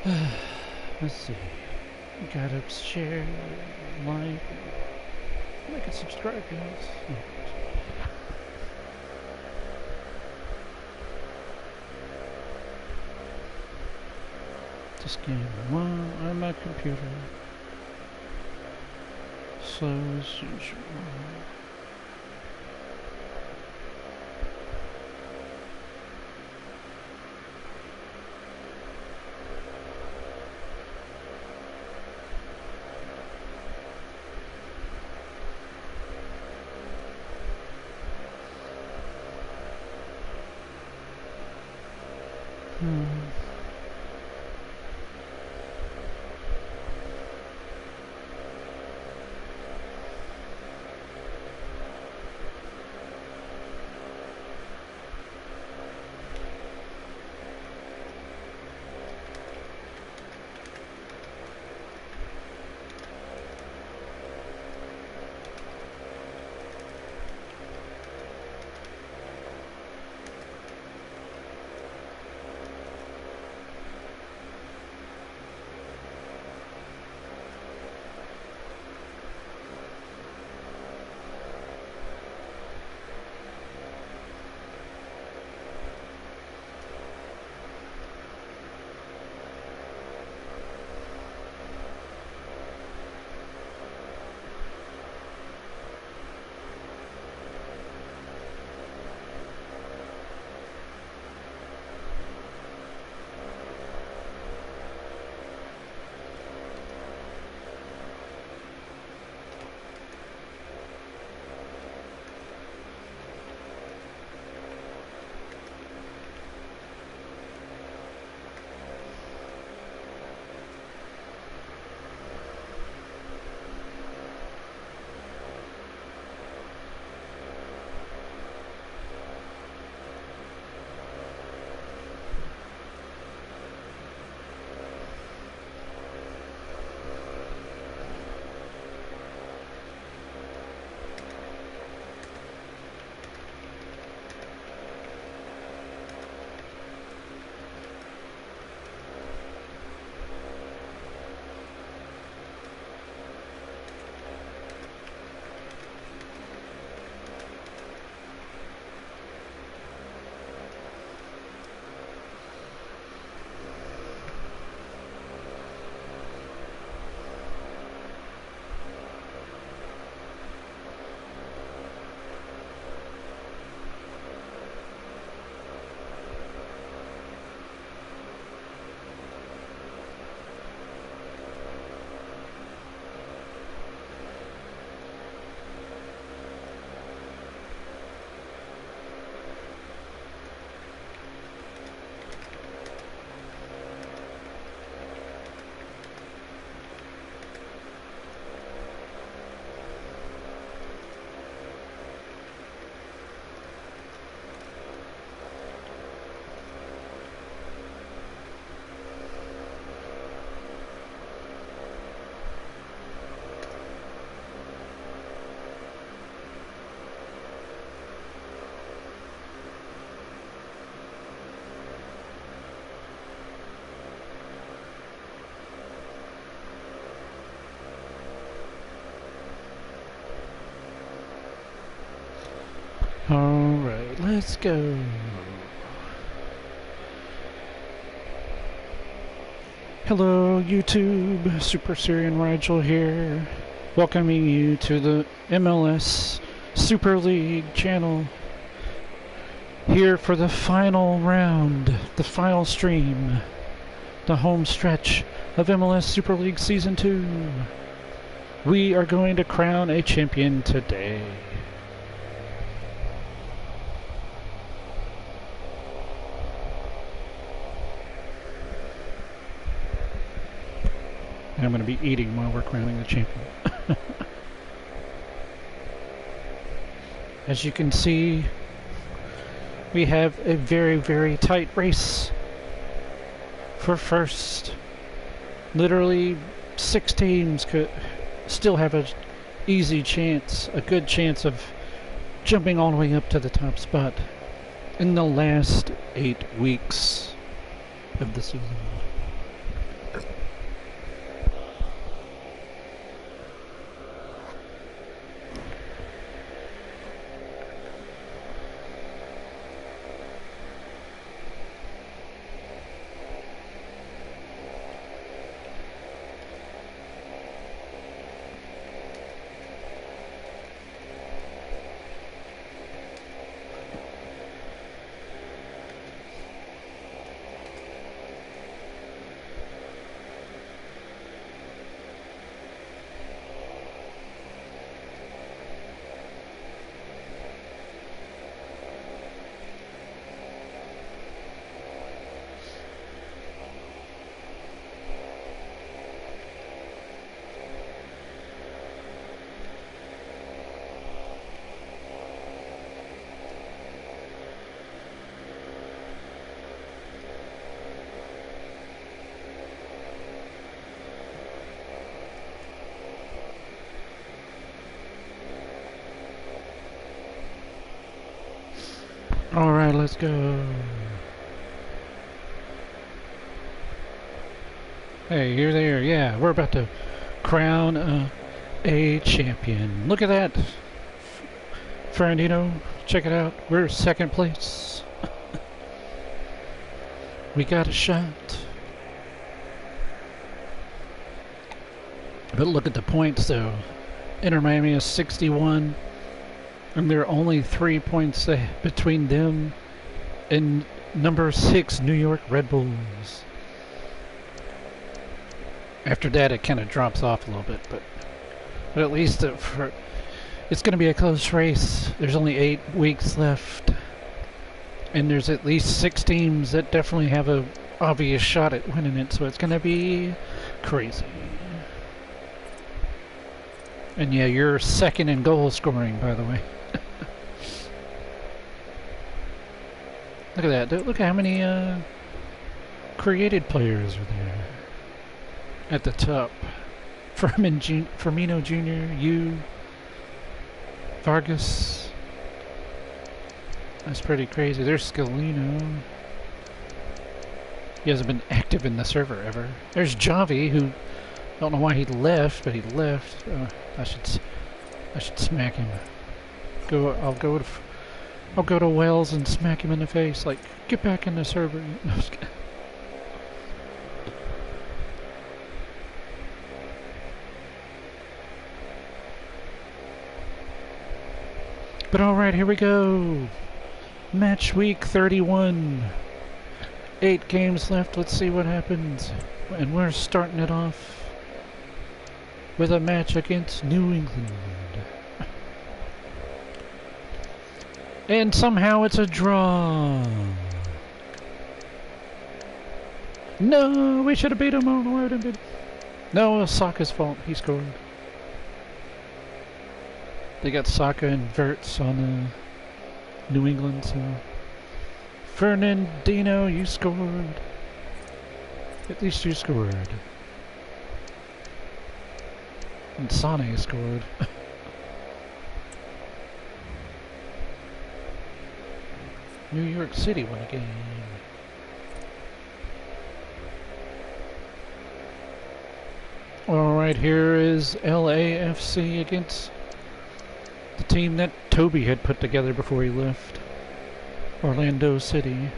Let's see. Gotta share, like, and subscribe, guys. Just game on my computer. Slow as usual. Alright, let's go. Hello YouTube, SuperSirianRigel here, welcoming you to the MLS Super League channel. Here for the final round, the final stream, the home stretch of MLS Super League Season 2. We are going to crown a champion today. And I'm going to be eating while we're crowning the champion. As you can see, we have a very, very tight race for first. Literally 6 teams could still have an easy chance, a good chance of jumping all the way up to the top spot in the last 8 weeks of the season. Alright, let's go. Hey, you're there. Yeah, we're about to crown a champion. Look at that. Ferrandino, check it out. We're second place. We got a shot. But look at the points though. Inter Miami is 61. And there are only 3 points between them and number 6 New York Red Bulls. After that it kind of drops off a little bit, but at least it's going to be a close race. There's only 8 weeks left. And there's at least 6 teams that definitely have a obvious shot at winning it, so it's going to be crazy. And yeah, you're second in goal scoring, by the way. Look at that. Look at how many created players are there at the top. Firmino Jr., Vargas. That's pretty crazy. There's Scalino. He hasn't been active in the server ever. There's Javi, who I don't know why he left, but he left. I should smack him. I'll go to Wells and smack him in the face. Like, get back in the server. No, just kidding. But alright, here we go. Match week 31. 8 games left. Let's see what happens. And we're starting it off with a match against New England. And somehow it's a draw. No, we should have beat him. Oh, no, I didn't beat him. No, it's Saka's fault. He scored. They got Saka and Verts on New England, so... Fernandino, you scored. At least you scored. And Sane scored. New York City won a game. Alright, here is LAFC against the team that Toby had put together before he left. Orlando City.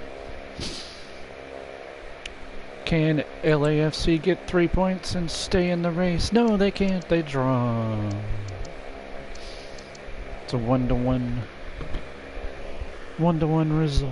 Can LAFC get 3 points and stay in the race? No, they can't. They draw. It's a 1-1 result.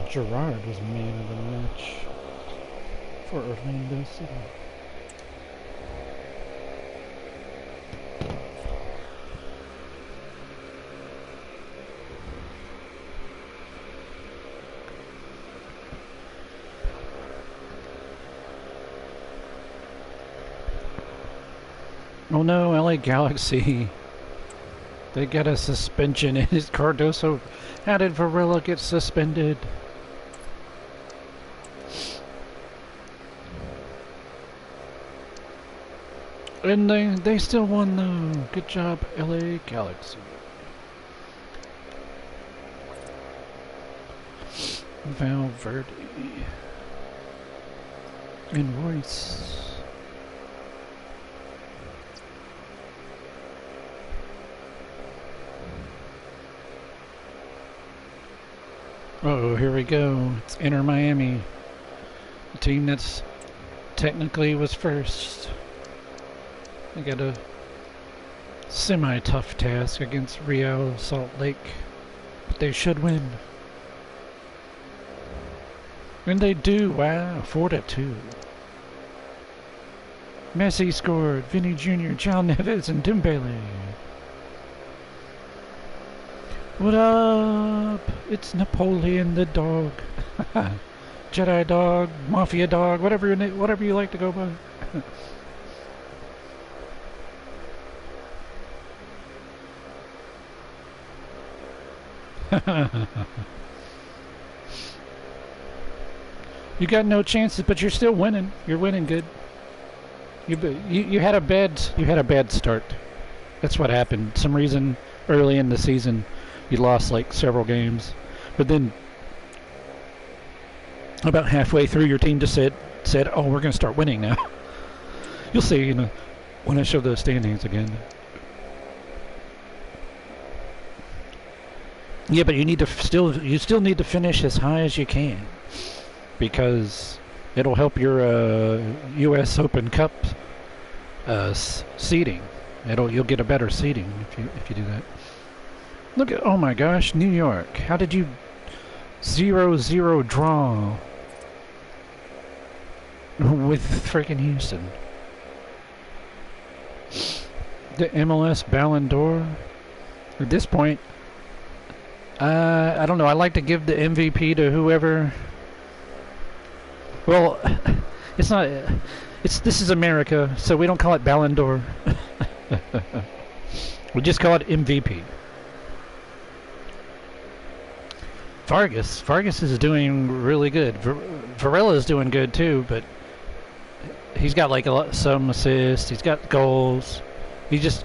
Gerard was man of the match for Orlando City. Oh no, LA Galaxy. They got a suspension in his Cardoso. How did Varela get suspended? And they still won though. Good job, LA Galaxy. Valverde and Royce. Oh, here we go. It's Inter Miami. The team that's technically was first. They got a semi-tough task against Real Salt Lake, but they should win. And they do. Wow, 4-2. Messi scored. Vinny Jr., João Neves, and Dembele. What up? It's Napoleon the dog. Jedi dog, Mafia dog, whatever you like to go by. You got no chances, but you're still winning. You're winning good. You had a bad start. That's what happened. Some reason early in the season you lost like several games, but then about halfway through your team just said, "Oh, we're going to start winning now." You'll see, you know, when I show the standings again. Yeah, but you still need to finish as high as you can, because it'll help your U.S. Open Cup seeding. You'll get a better seeding if you do that. Look at, oh my gosh, New York. How did you 0-0 draw with freaking Houston? The MLS Ballon d'Or. At this point, I don't know. I like to give the MVP to whoever. Well, it's not. This is America, so we don't call it Ballon d'Or. We just call it MVP. Vargas is doing really good. Varela is doing good too, but he's got like some assists. He's got goals. He just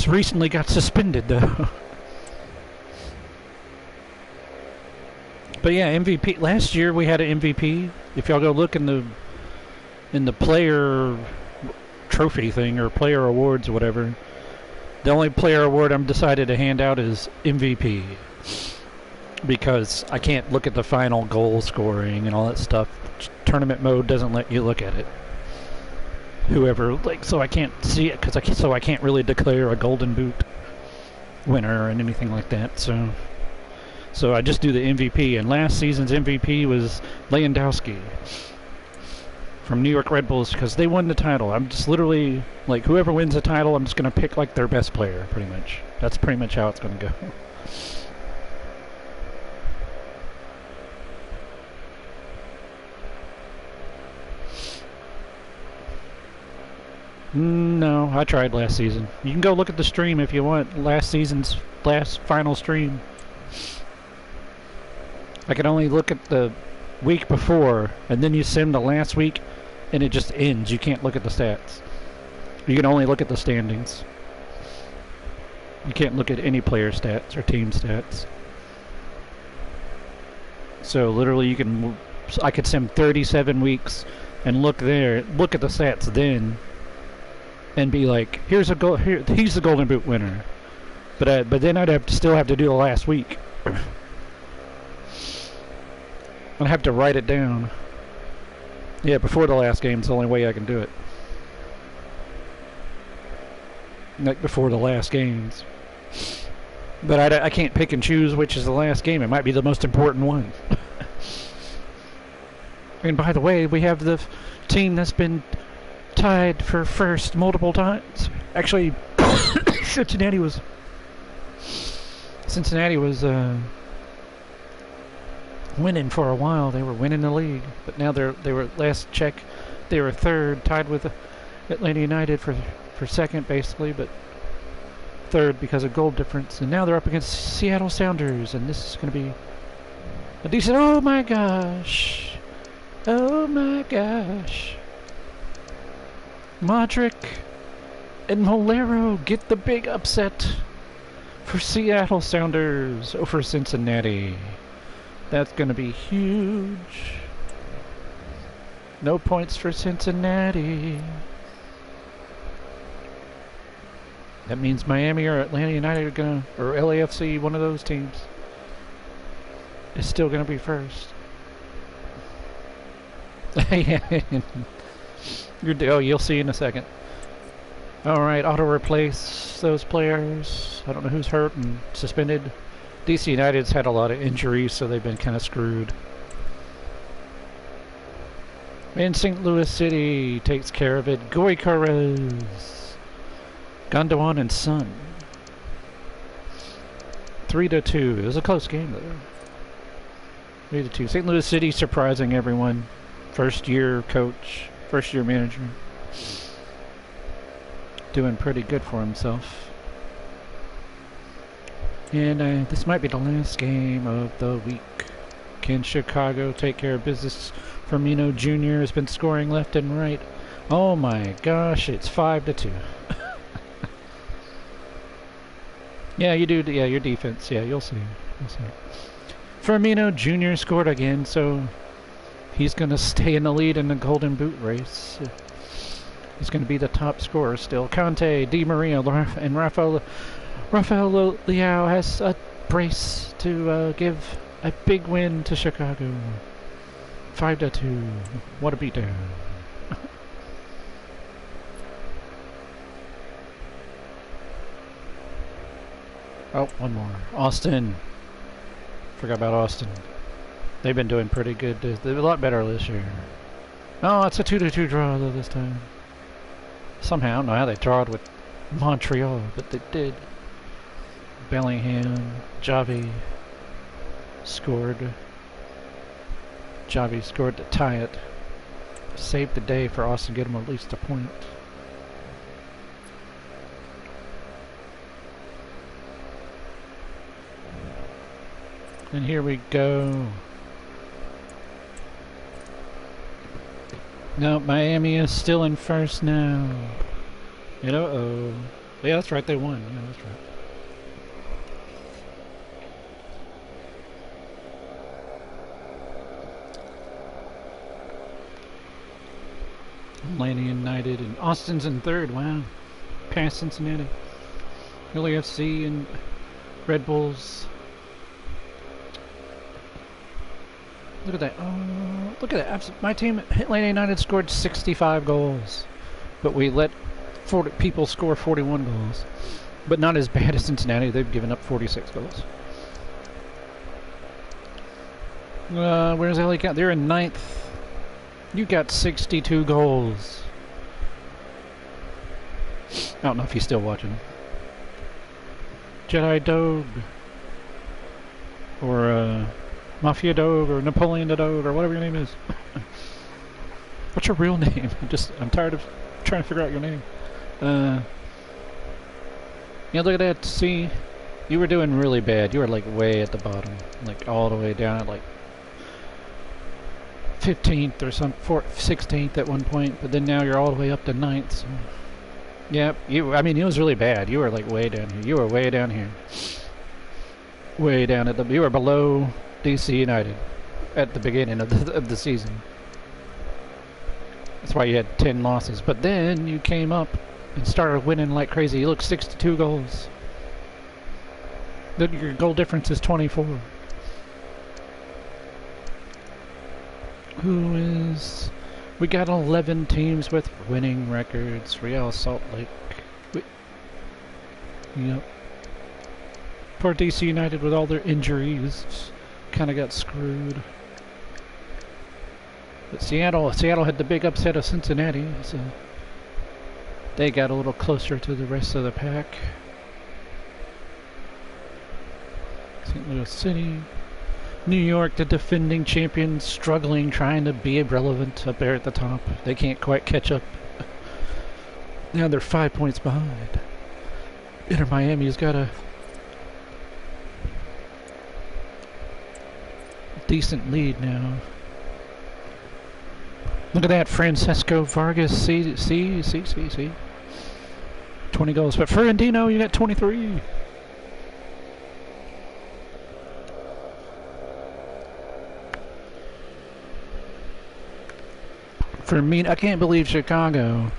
recently got suspended though. But yeah, MVP. Last year we had an MVP. If y'all go look in the player trophy thing or player awards or whatever, the only player award I'm decided to hand out is MVP, because I can't look at the final goal scoring and all that stuff. Tournament mode doesn't let you look at it. So I can't see it so I can't really declare a golden boot winner and anything like that. So I just do the MVP, and last season's MVP was Lewandowski from New York Red Bulls, because they won the title. I'm just literally, like, whoever wins the title, I'm just going to pick, like, their best player, pretty much. That's pretty much how it's going to go. No, I tried last season. You can go look at the stream if you want. Last season's final stream. I can only look at the week before, and then you sim the last week, and it just ends. You can't look at the stats. You can only look at the standings. You can't look at any player stats or team stats. So literally I could sim 37 weeks and look at the stats then, and be like, he's the Golden Boot winner. But then I'd still have to do the last week. I'd have to write it down. Yeah, before the last game's the only way I can do it. Like before the last games. But I can't pick and choose which is the last game. It might be the most important one. And by the way, we have the team that's been tied for first multiple times. Actually, Cincinnati was winning for a while. They were winning the league, but now they were last check they were third, tied with Atlanta United for second basically, but third because of goal difference. And now they're up against Seattle Sounders, and this is going to be a decent. Oh my gosh! Oh my gosh! Modric and Molero get the big upset for Seattle Sounders over Cincinnati. That's going to be huge. No points for Cincinnati. That means Miami or Atlanta United or LAFC, one of those teams, is still going to be first. You'll see in a second. Alright, auto-replace those players. I don't know who's hurt and suspended. DC United's had a lot of injuries, so they've been kind of screwed. And St. Louis City takes care of it. Goikarez. Gondwan and Son. 3-2. It was a close game though. 3-2. St. Louis City surprising everyone. First year coach. First year manager. Doing pretty good for himself. And this might be the last game of the week. Can Chicago take care of business? Firmino Jr. has been scoring left and right. Oh my gosh, it's 5-2. Yeah, you do. Yeah, your defense. Yeah, you'll see. You'll see. Firmino Jr. scored again, so he's going to stay in the lead in the Golden Boot race. He's going to be the top scorer still. Conte, Di Maria, and Rafael Leao has a brace to give a big win to Chicago. 5-2. What a beatdown. Oh, one more. Austin. Forgot about Austin. They've been doing pretty good. They're a lot better this year. Oh, it's a 2-2 draw though this time. Somehow, I don't know how they drawed with Montreal, but they did. Bellingham, Javi scored. Javi scored to tie it. Saved the day for Austin, get him at least a point. And here we go. No, Miami is still in first now. You know, oh. Yeah, that's right, they won. Yeah, that's right. Atlanta United and Austin's in third. Wow. Past Cincinnati. Philly FC and Red Bulls. Look at that. Oh, look at that. My team, Atlanta United, scored 65 goals. But we let 40 people score 41 goals. But not as bad as Cincinnati. They've given up 46 goals. Where's LA Cat? They're in ninth. You got 62 goals. I don't know if he's still watching. Jedi Doge. Or, Mafia Doge, or Napoleon the Doge, or whatever your name is. What's your real name? I'm tired of trying to figure out your name. Yeah, look at that. See, you were doing really bad. You were like way at the bottom. Like all the way down at like 15th or some 16th at one point, but then now you're all the way up to 9th. So. Yeah, I mean, it was really bad. You were like way down here. You were way down here. Way down at you were below DC United at the beginning of the season. That's why you had 10 losses. But then you came up and started winning like crazy. You look 62 goals. Then your goal difference is 24. We got 11 teams with winning records. Real Salt Lake. Yep. Poor DC United with all their injuries kind of got screwed. But Seattle had the big upset of Cincinnati, so they got a little closer to the rest of the pack. St. Louis City. New York, the defending champions, struggling, trying to be relevant up there at the top. They can't quite catch up. Now they're 5 points behind. Inter Miami's got a decent lead now. Look at that, Francesco Vargas. See. 20 goals. But Ferrandino, you got 23. For me, I can't believe Chicago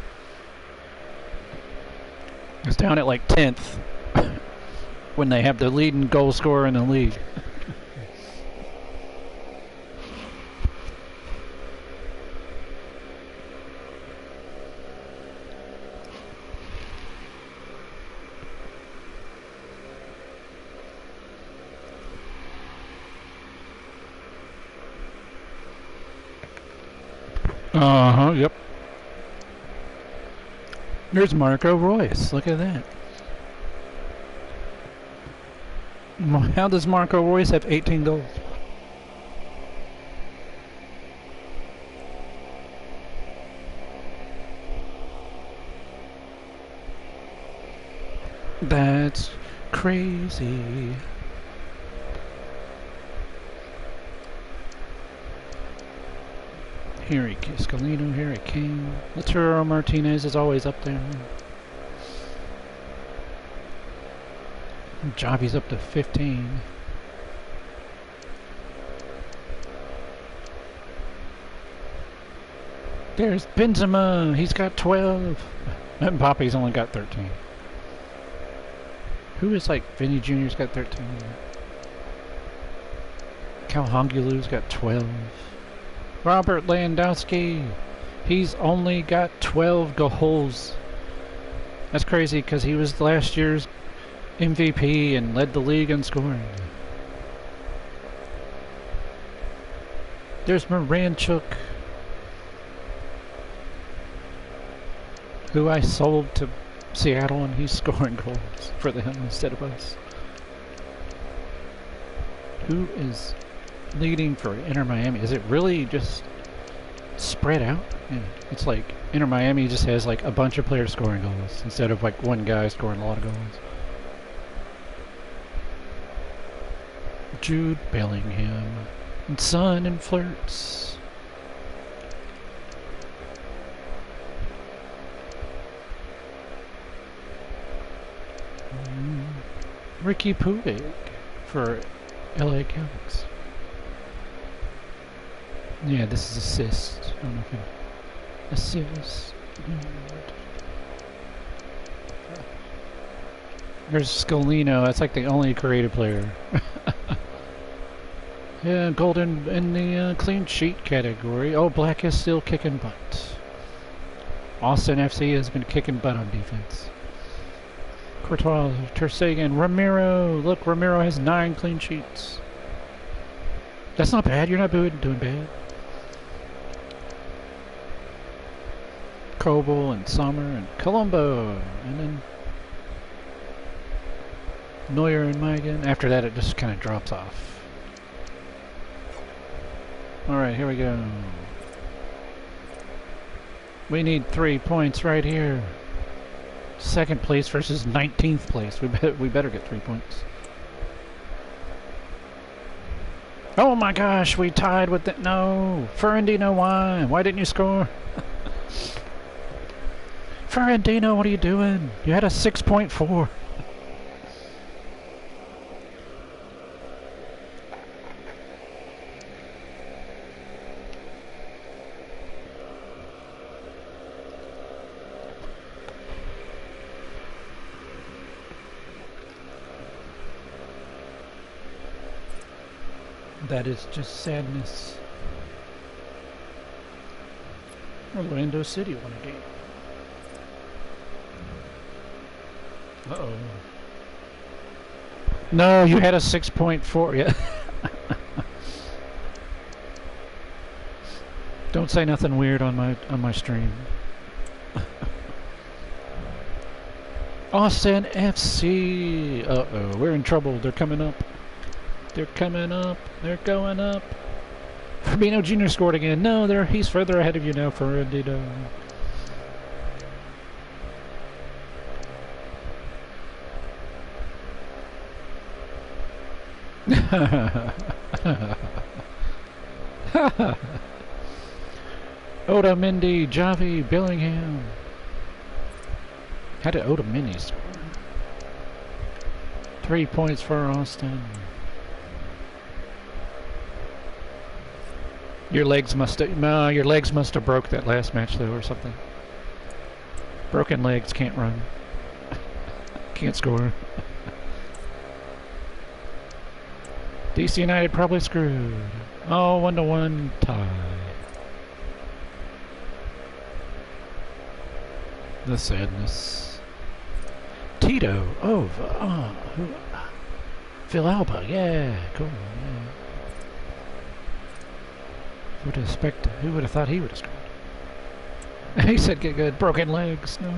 is down at like 10th when they have the leading goal scorer in the league. Uh-huh, yep. There's Marco Royce. Look at that. How does Marco Royce have 18 goals? That's crazy. Harry Scalino, Harry Kane. Lautaro Martinez is always up there. Javi's up to 15. There's Benzema. He's got 12. And Poppy's only got 13. Who is like Vinny Jr.'s got 13. Calhongulu's got 12. Robert Lewandowski. He's only got 12 goals. That's crazy because he was last year's MVP and led the league in scoring. There's Moranchuk, who I sold to Seattle, and he's scoring goals for them instead of us. Who is leading for Inter Miami? Is it really just spread out? Yeah, it's like Inter Miami just has like a bunch of players scoring goals instead of like one guy scoring a lot of goals. Jude Bellingham and Son and Flirts. Ricky Puig for LA Cowboys. Yeah, this is assist. I don't know if you assist. There's Scalino. That's like the only creative player. Yeah, golden in the clean sheet category. Oh, Black is still kicking butt. Austin FC has been kicking butt on defense. Courtois, Ter Stegen, Ramiro. Look, Ramiro has 9 clean sheets. That's not bad. You're not doing bad. Coble and Sommer and Colombo. And then Neuer and Magan. After that, it just kind of drops off. Alright, here we go. We need 3 points right here. Second place versus 19th place. We better get 3 points. Oh my gosh, we tied with the... No! Ferrandino, why? Why didn't you score? Ferrandino, what are you doing? You had a 6.4. That is just sadness. Orlando City won a game. Uh-oh. No, you had a 6.4. Yeah. Don't say nothing weird on my stream. Austin FC. Uh-oh, we're in trouble. They're coming up. They're coming up. They're going up. Firmino Jr. scored again. No, he's further ahead of you now, Ferrandino. Otamendi, Javi, Bellingham. How did Otamendi score? 3 points for Austin. Your legs must have broke that last match though, or something. Broken legs, can't run, can't score. DC United probably screwed. Oh, 1-1 tie. The sadness. Tito. Oh, Phil Alba. Yeah, cool. Yeah. Who would have thought he would have scored? He said get good. Broken legs. No.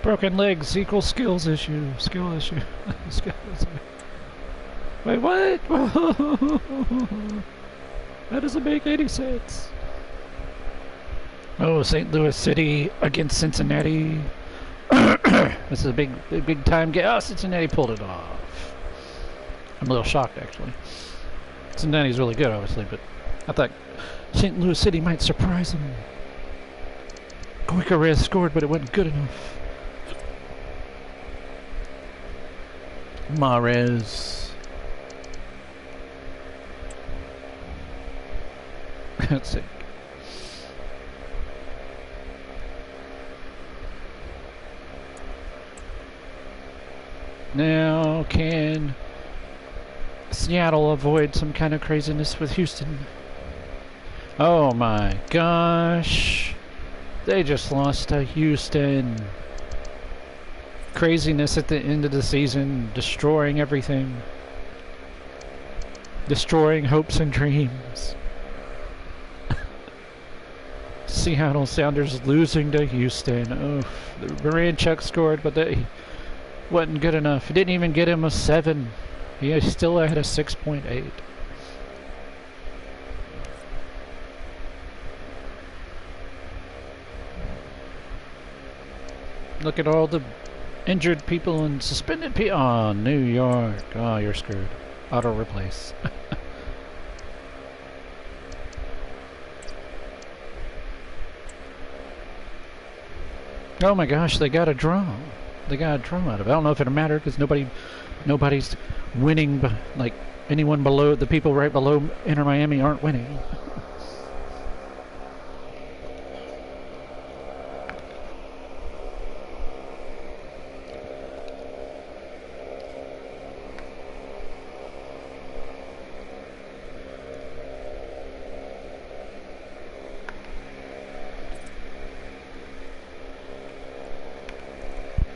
Broken legs equals skills issue. Skill issue. Skills. Wait, what? That doesn't make any sense. Oh, St. Louis City against Cincinnati. This is a big time game. Oh, Cincinnati pulled it off. I'm a little shocked, actually. Cincinnati's really good, obviously, but I thought St. Louis City might surprise them. Quicker scored, but it wasn't good enough. Mahrez. That's it. Now, can Seattle avoid some kind of craziness with Houston? Oh my gosh. They just lost to Houston. Craziness at the end of the season, destroying everything. Destroying hopes and dreams. Seattle Sounders losing to Houston. Oh, Baranchuk scored, but they wasn't good enough. It didn't even get him a 7. He still had a 6.8. Look at all the injured people and suspended people. Oh, New York. Oh, you're screwed. Auto replace. Oh my gosh, they got a draw. They got a draw out of it. I don't know if it'll matter because nobody's winning. Like anyone below, the people right below Inter Miami aren't winning.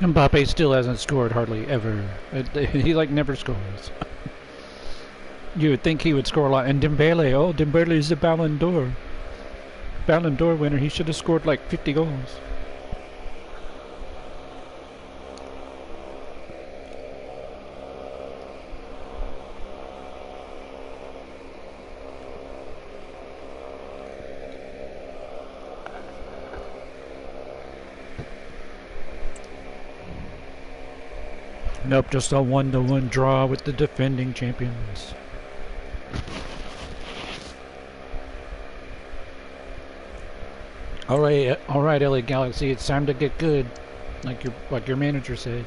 Mbappe still hasn't scored hardly ever. He like never scores. You would think he would score a lot. And Dembele, oh, Dembele is the Ballon d'Or winner. He should have scored like 50 goals. Nope, just a 1-1 draw with the defending champions. All right, LA Galaxy, it's time to get good, like your manager said.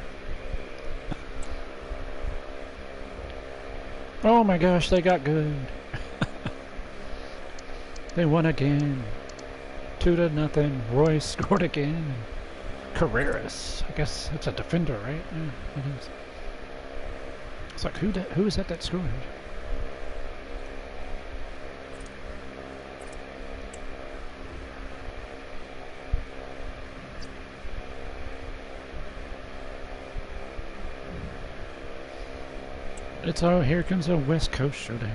Oh my gosh, they got good. They won again, 2-0. Royce scored again. Carreras, I guess that's a defender, right? Yeah, it is. It's like who is that scored? It's all here comes a West Coast showdown.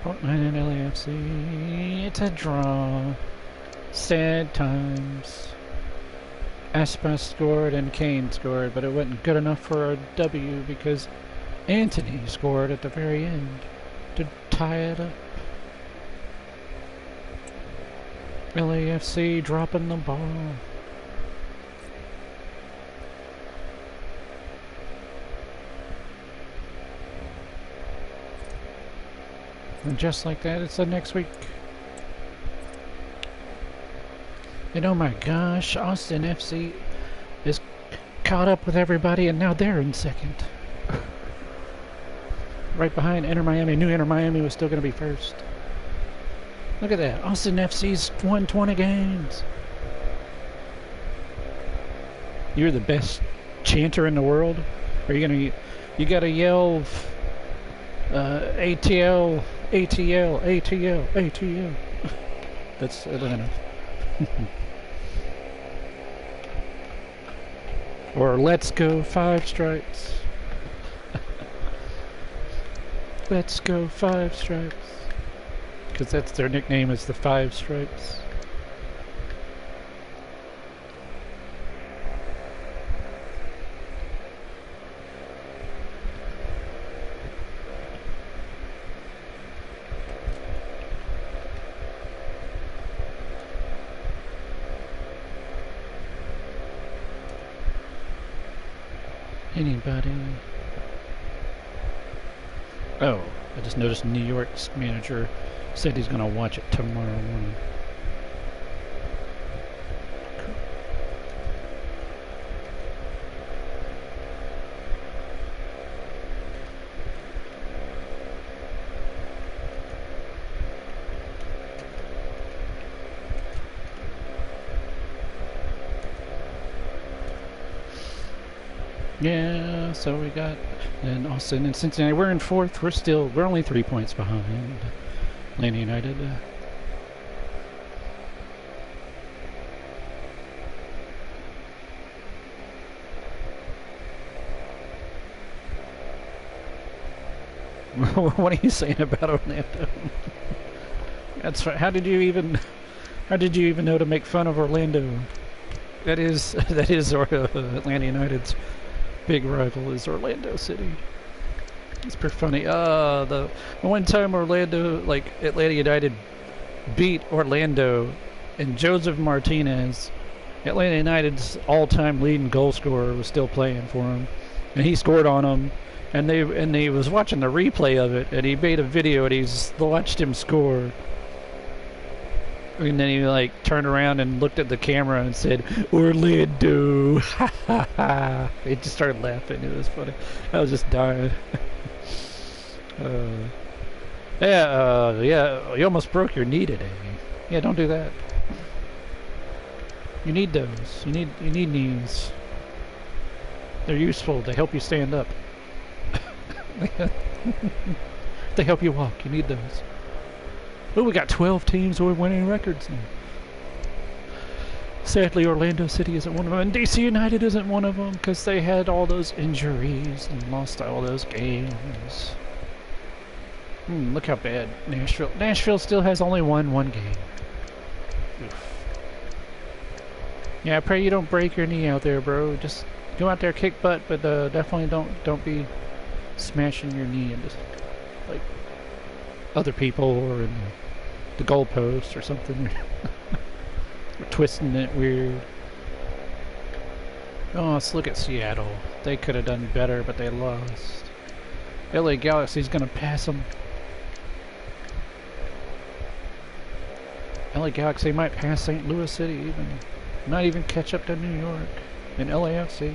Portland and LAFC. It's a draw. Sad times. Aspas scored and Kane scored, but it wasn't good enough for a W because Anthony scored at the very end to tie it up. LAFC dropping the ball. And just like that, it's the next week. And oh my gosh, Austin FC is caught up with everybody and now they're in second. Right behind Inter Miami. New Inter Miami was still going to be first. Look at that. Austin FC's won 20 games. You're the best chanter in the world? Are you going to... You got to yell... ATL, ATL, ATL, ATL. That's Atlanta. Or let's go 5 stripes. Let's go 5 stripes. Because that's their nickname, is the Five Stripes. Anybody? Oh, I just noticed New York's manager said he's going to watch it tomorrow morning. Yeah, so we got in Austin and Cincinnati. We're in fourth. We're only 3 points behind Atlanta United. What are you saying about Orlando? That's right. How did you even know to make fun of Orlando? That is Atlanta United's big rival is Orlando City. It's pretty funny. The one time Atlanta United beat Orlando, and Joseph Martinez, Atlanta United's all-time leading goal scorer, was still playing for him, and he scored on them. And they was watching the replay of it, and he made a video, and he's watched him score. And then he turned around and looked at the camera and said, "Orlando!" He just started laughing. It was funny. I was just dying. Yeah. You almost broke your knee today. Yeah, don't do that. You need those. You need knees. They're useful to help you stand up. They help you walk. You need those. Oh, we got 12 teams with winning records now. Sadly, Orlando City isn't one of them, and DC United isn't one of them because they had all those injuries and lost all those games. Look how bad Nashville still has only won one game. Oof. Yeah, I pray you don't break your knee out there, bro. Just go out there, kick butt, but definitely don't be smashing your knee into other people or in the goalpost or something. Or twisting it weird. Oh, let's look at Seattle. They could have done better, but they lost. LA Galaxy's gonna pass them. LA Galaxy might pass St. Louis City even. Might even catch up to New York and LAFC.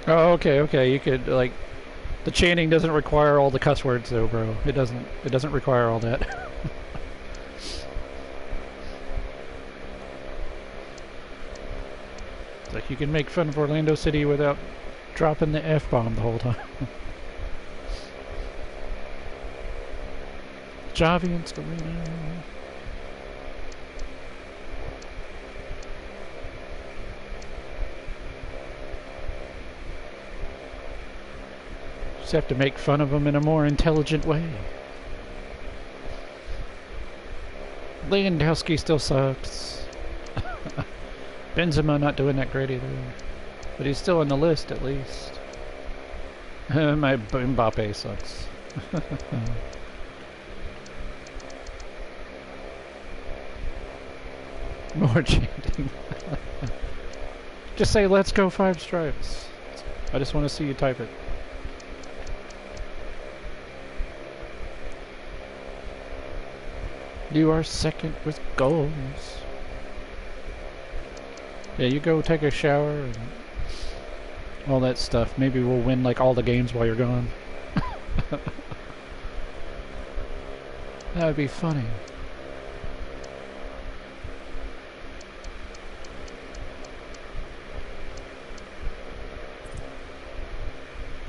Oh, okay. You could the chanting doesn't require all the cuss words though, bro. It doesn't require all that. It's you can make fun of Orlando City without dropping the F-bomb the whole time. Javi and Scalino. Just have to make fun of them in a more intelligent way. Lewandowski still sucks. Benzema not doing that great either. But he's still on the list at least. My Mbappe sucks. More chanting. Just say, "Let's go Five Stripes." I just want to see you type it. You are second with goals. Yeah, you go take a shower and all that stuff. Maybe we'll win all the games while you're gone. That would be funny.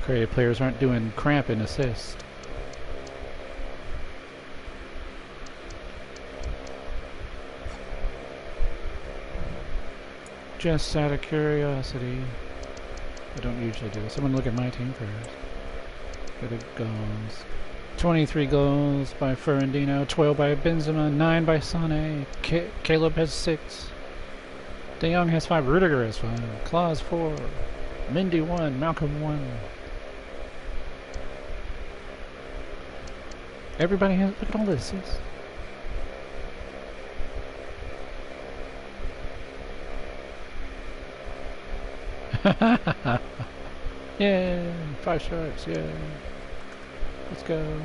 Creative players aren't doing cramping assist. Just out of curiosity. I don't usually do this. I'm gonna look at my team first. Go to goals. 23 goals by Ferrandino, 12 by Benzema, 9 by Sané. Caleb has 6. De Jong has 5. Rudiger has 5. Klaus 4. Mendy 1. Malcolm 1. Everybody has. Look at all this. Yeah, 5 strikes. Yeah. Let's go.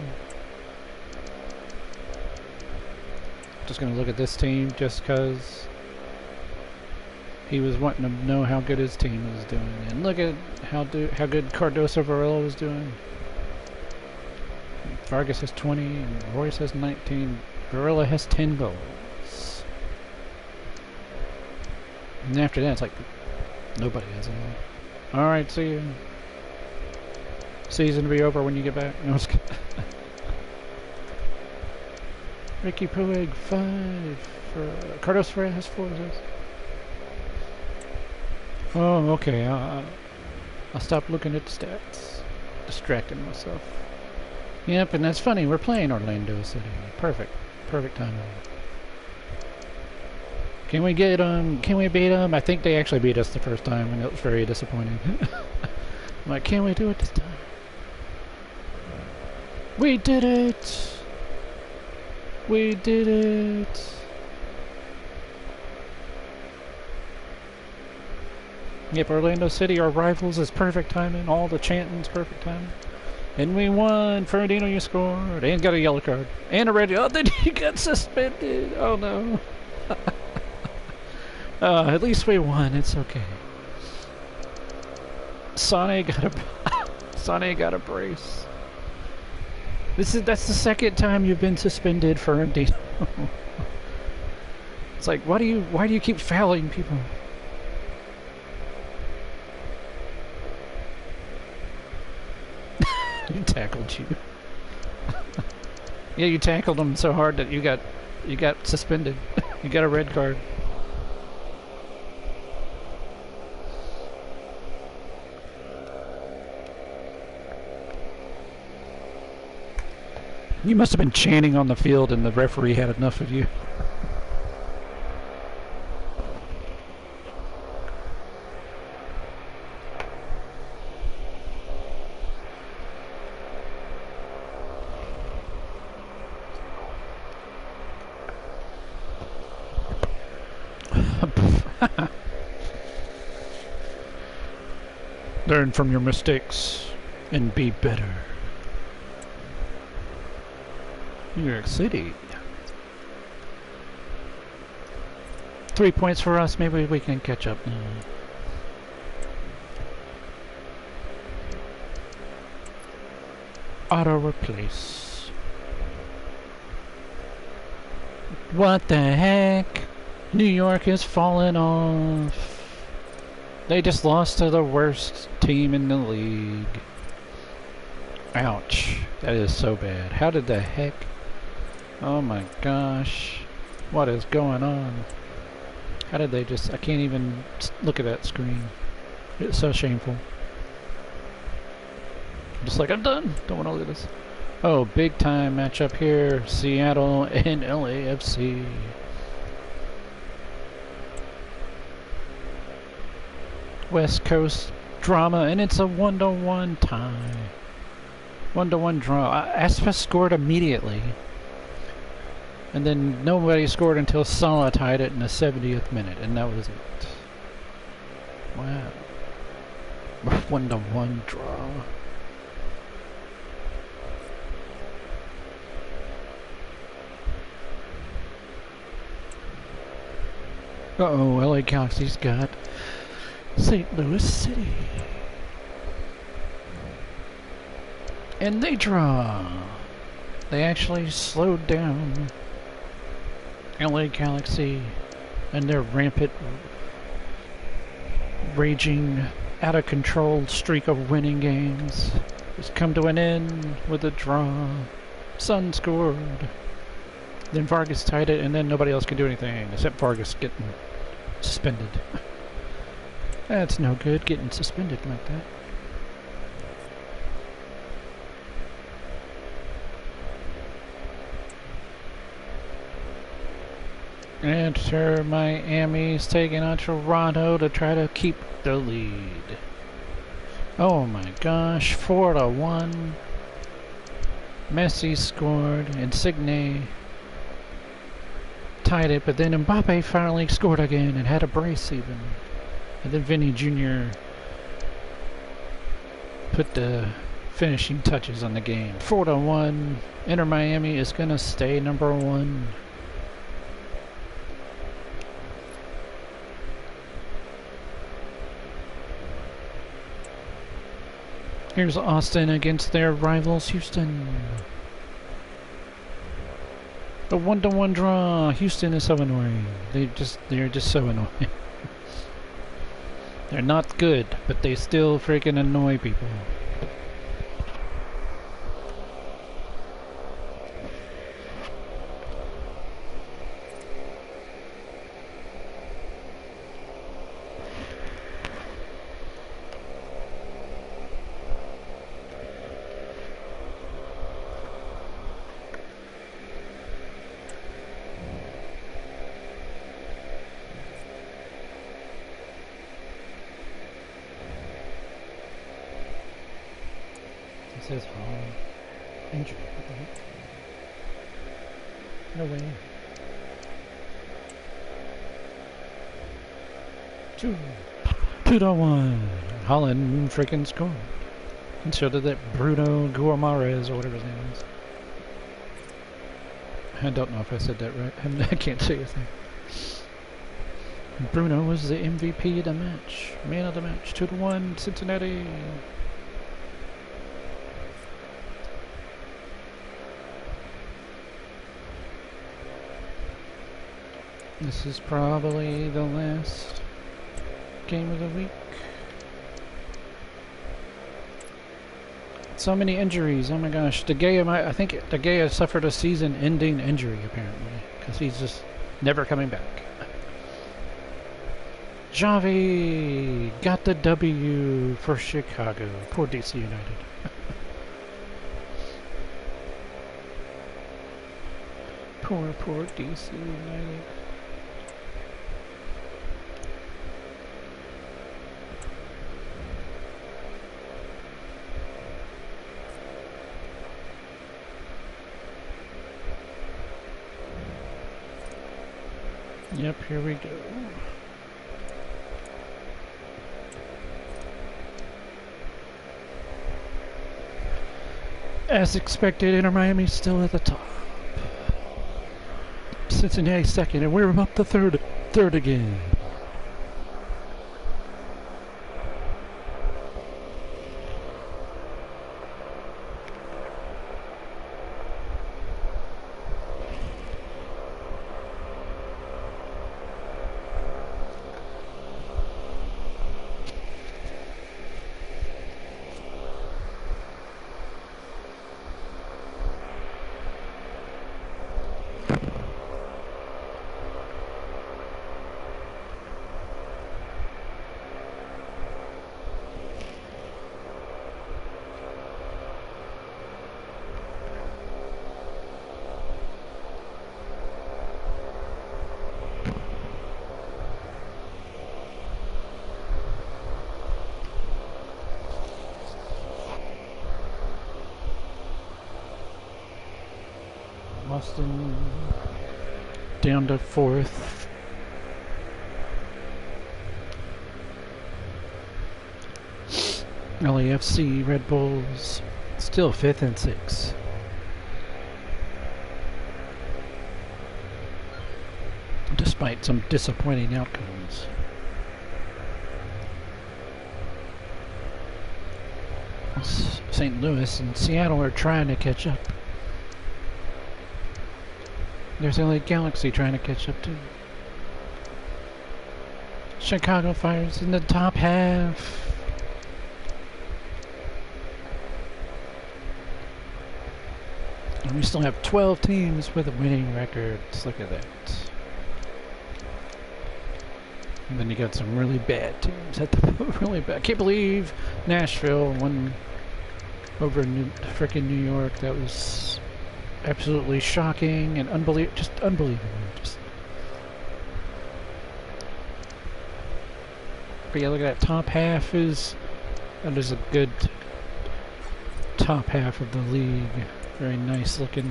Just gonna look at this team just because he was wanting to know how good his team was doing, and look at how good Cardoso Varela was doing. Vargas has 20, and Royce has 19. Varela has 10 goals. And after that, it's like nobody has any. All right, see you. Season to be over when you get back. No, Ricky Puig 5 for Carlos Ferreira has 4. Oh, okay. I'll stop looking at the stats. Distracting myself. Yep, and that's funny. We're playing Orlando City. Perfect timing. Can we get Can we beat them? I think they actually beat us the first time, and it was very disappointing. I'm like, can we do it this time? We did it! We did it! Yep, Orlando City, our rivals, is perfect timing. All the chanting's perfect timing. And we won! Fernandino, you scored! And got a yellow card. And a red. Oh, then he got suspended! Oh no. At least we won. It's okay. Sané got a brace. That's the second time you've been suspended, Fernandino. It's like, why do you keep fouling people? He tackled you. Yeah, you tackled him so hard that you got suspended. You got a red card. You must have been chanting on the field and the referee had enough of you. Learn from your mistakes and be better. New York City. 3 points for us. Maybe we can catch up now. Auto replace. What the heck? New York is falling off. They just lost to the worst team in the league. Ouch. That is so bad. How did the heck? Oh my gosh. What is going on? How did they just... I can't even look at that screen. It's so shameful. I'm just like, I'm done. Don't want to look at this. Oh, big time matchup here. Seattle and LAFC. West Coast drama, and it's a 1-1 tie. 1-1 draw. Aspas scored immediately. And then nobody scored until Salah tied it in the 70th minute, and that was it. Wow. 1-1 draw. Uh-oh, LA Galaxy's got St. Louis City. And they draw. They actually slowed down LA Galaxy and their rampant, raging, out of control streak of winning games has come to an end with a draw. Sun scored. Then Vargas tied it, and then nobody else could do anything except Vargas getting suspended. That's no good, getting suspended like that. Enter Miami's taking on Toronto to try to keep the lead. Oh my gosh, 4-1. Messi scored, Insigne tied it, but then Mbappe finally scored again and had a brace even. And then Vinny Jr. put the finishing touches on the game. 4-1. Inter Miami is going to stay number 1. Here's Austin against their rivals, Houston. A 1-1 draw. Houston is so annoying. They're just so annoying. They're not good, but they still freaking annoy people. It says Holland. Injury. What the heck? No way. 2-1. Holland freaking scored. And so did that Bruno Guimaraes or whatever his name is. I don't know if I said that right. I can't say his name. Bruno was the MVP of the match. Man of the match. 2-1 Cincinnati. This is probably the last game of the week. So many injuries, oh my gosh. I think De Gea suffered a season-ending injury, apparently, because he's just never coming back. Xavi got the W for Chicago. Poor DC United. Poor DC United. Yep, here we go. As expected, Inter Miami still at the top. Cincinnati second, and we're up to third again. Boston down to fourth. LAFC, Red Bulls, still fifth and sixth. Despite some disappointing outcomes. St. Louis and Seattle are trying to catch up. There's LA Galaxy trying to catch up too. Chicago Fire's in the top half. And we still have 12 teams with winning records. Look at that. And then you got some really bad teams at the really bad. I can't believe Nashville won over frickin' New York. That was absolutely shocking and just unbelievable. But yeah, look at that top half that is a good top half of the league. Very nice looking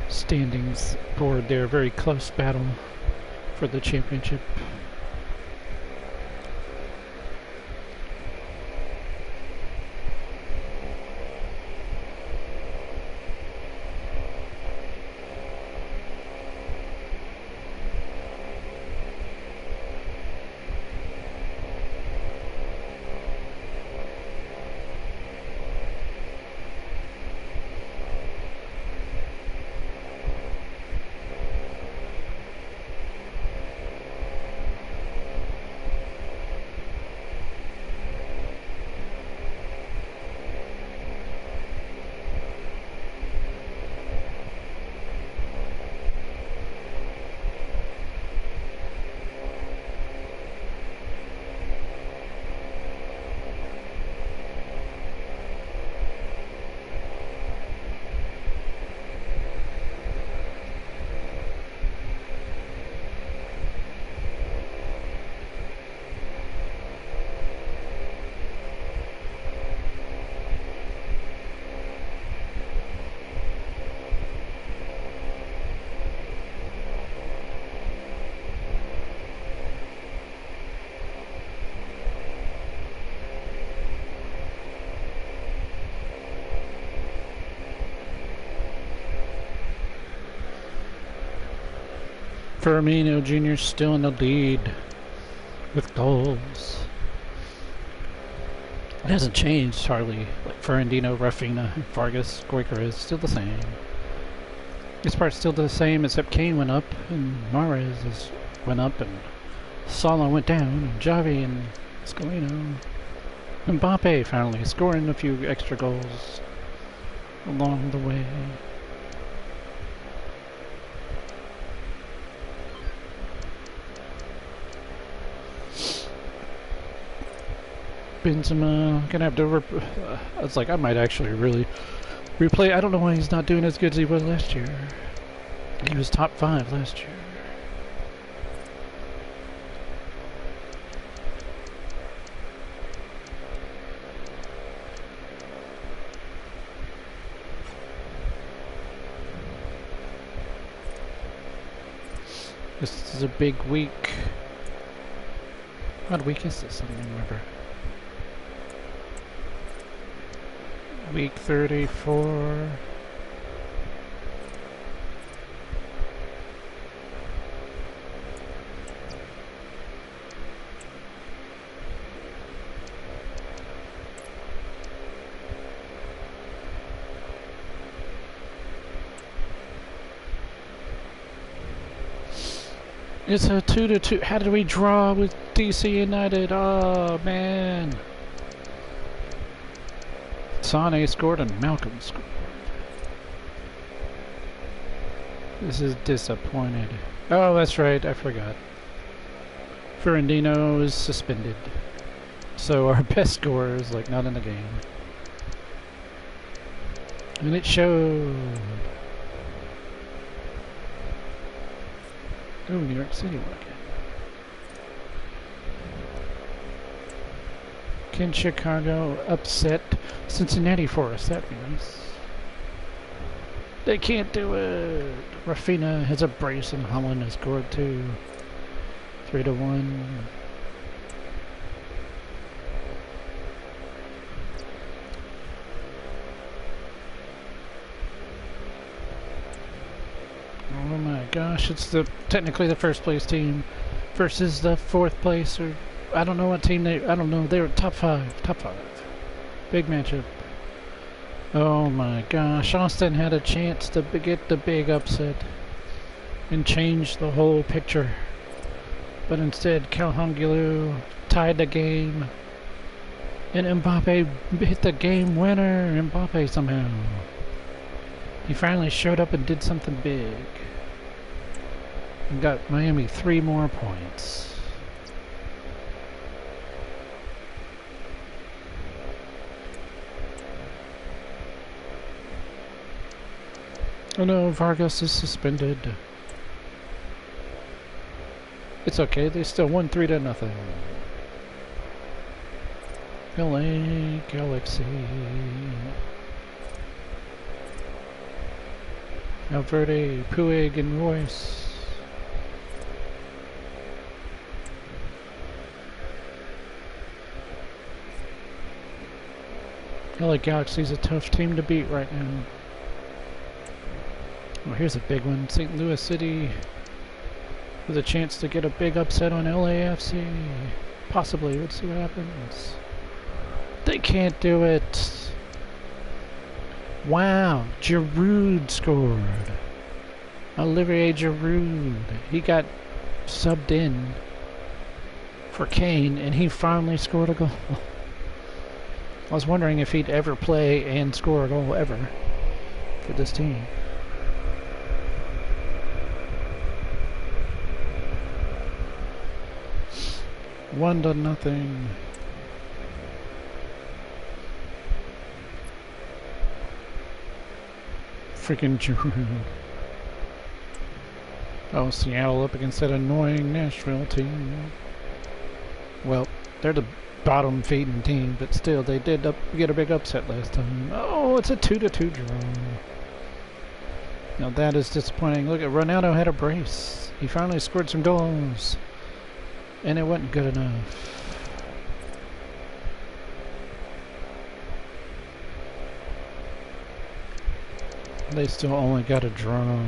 standings board there. Very close battle for the championship. Firmino Jr. still in the lead with goals. It hasn't changed hardly. Like Ferrandino, Rafinha, Vargas, Goiker is still the same. This part's still the same, except Kane went up and Mahrez went up and Salah went down and Xavi and Scalino. Mbappe finally scoring a few extra goals along the way. Benzema gonna have to. I was like, I might actually really replay. I don't know why he's not doing as good as he was last year. He was top 5 last year. This is a big week. What week is this? I don't remember. Week 34. It's a 2-2. How did we draw with DC United? Oh man. Sane scored and Malcolm scored. This is disappointed. Oh, that's right, I forgot. Ferrandino is suspended. So our best scorer is like not in the game. And it showed. Oh, New York City again. Can Chicago upset Cincinnati for us? That'd be nice. They can't do it. Rafinha has a brace and Holland has scored too. 3-1. Oh my gosh, it's technically the first place team versus the 4th place, or I don't know what team I don't know, they were top 5. Big matchup. Oh my gosh, Austin had a chance to get the big upset and change the whole picture. But instead, Calhanoglu tied the game and Mbappe hit the game winner. Mbappe somehow. He finally showed up and did something big. And got Miami 3 more points. Oh no, Vargas is suspended. It's okay, they still won 3-0. LA Galaxy. Valverde, Puig, and Royce. LA Galaxy's a tough team to beat right now. Well, here's a big one. St. Louis City with a chance to get a big upset on LAFC. Possibly. Let's see what happens. They can't do it. Wow. Giroud scored. Olivier Giroud. He got subbed in for Kane, and he finally scored a goal. I was wondering if he'd ever play and score a goal ever for this team. One to nothing. Freaking Giroud. Oh, Seattle up against that annoying Nashville team. Well, they're the bottom feeding team, but still, they did get a big upset last time. Oh, it's a 2-2 draw. Now that is disappointing. Look at Ronaldo had a brace. He finally scored some goals, and it wasn't good enough. They still only got a draw.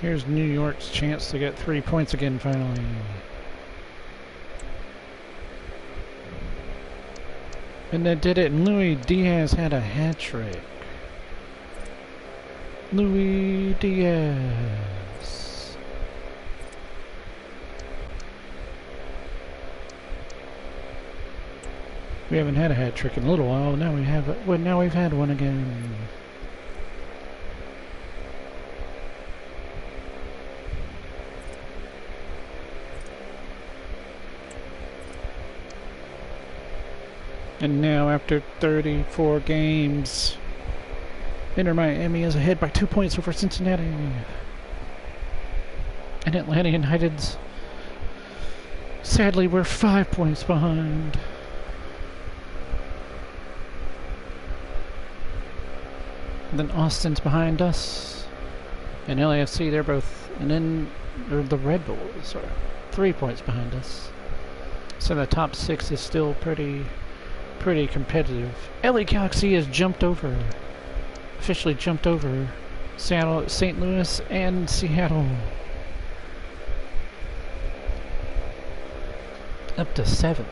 Here's New York's chance to get 3 points again finally. And they did it, and Luis Diaz had a hat-trick. Luis Diaz. We haven't had a hat-trick in a little while. Now we have it. Well, now we've had one again. And now, after 34 games, Inter Miami is ahead by 2 points over Cincinnati. And Atlanta United's, sadly, we're 5 points behind. And then Austin's behind us. And LAFC, they're both, and then the Red Bulls are 3 points behind us. So the top 6 is still pretty competitive. LA Galaxy has officially jumped over Seattle, St. Louis, and Seattle. Up to 7th.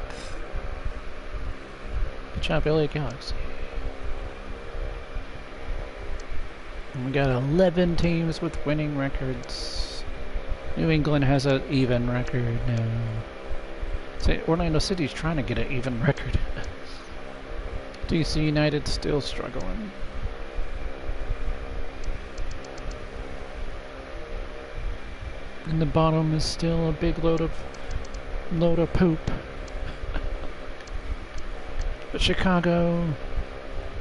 Good job, LA Galaxy. And we got 11 teams with winning records. New England has an even record now. Say, Orlando City's trying to get an even record. DC United still struggling. And the bottom is still a big load of poop. But Chicago,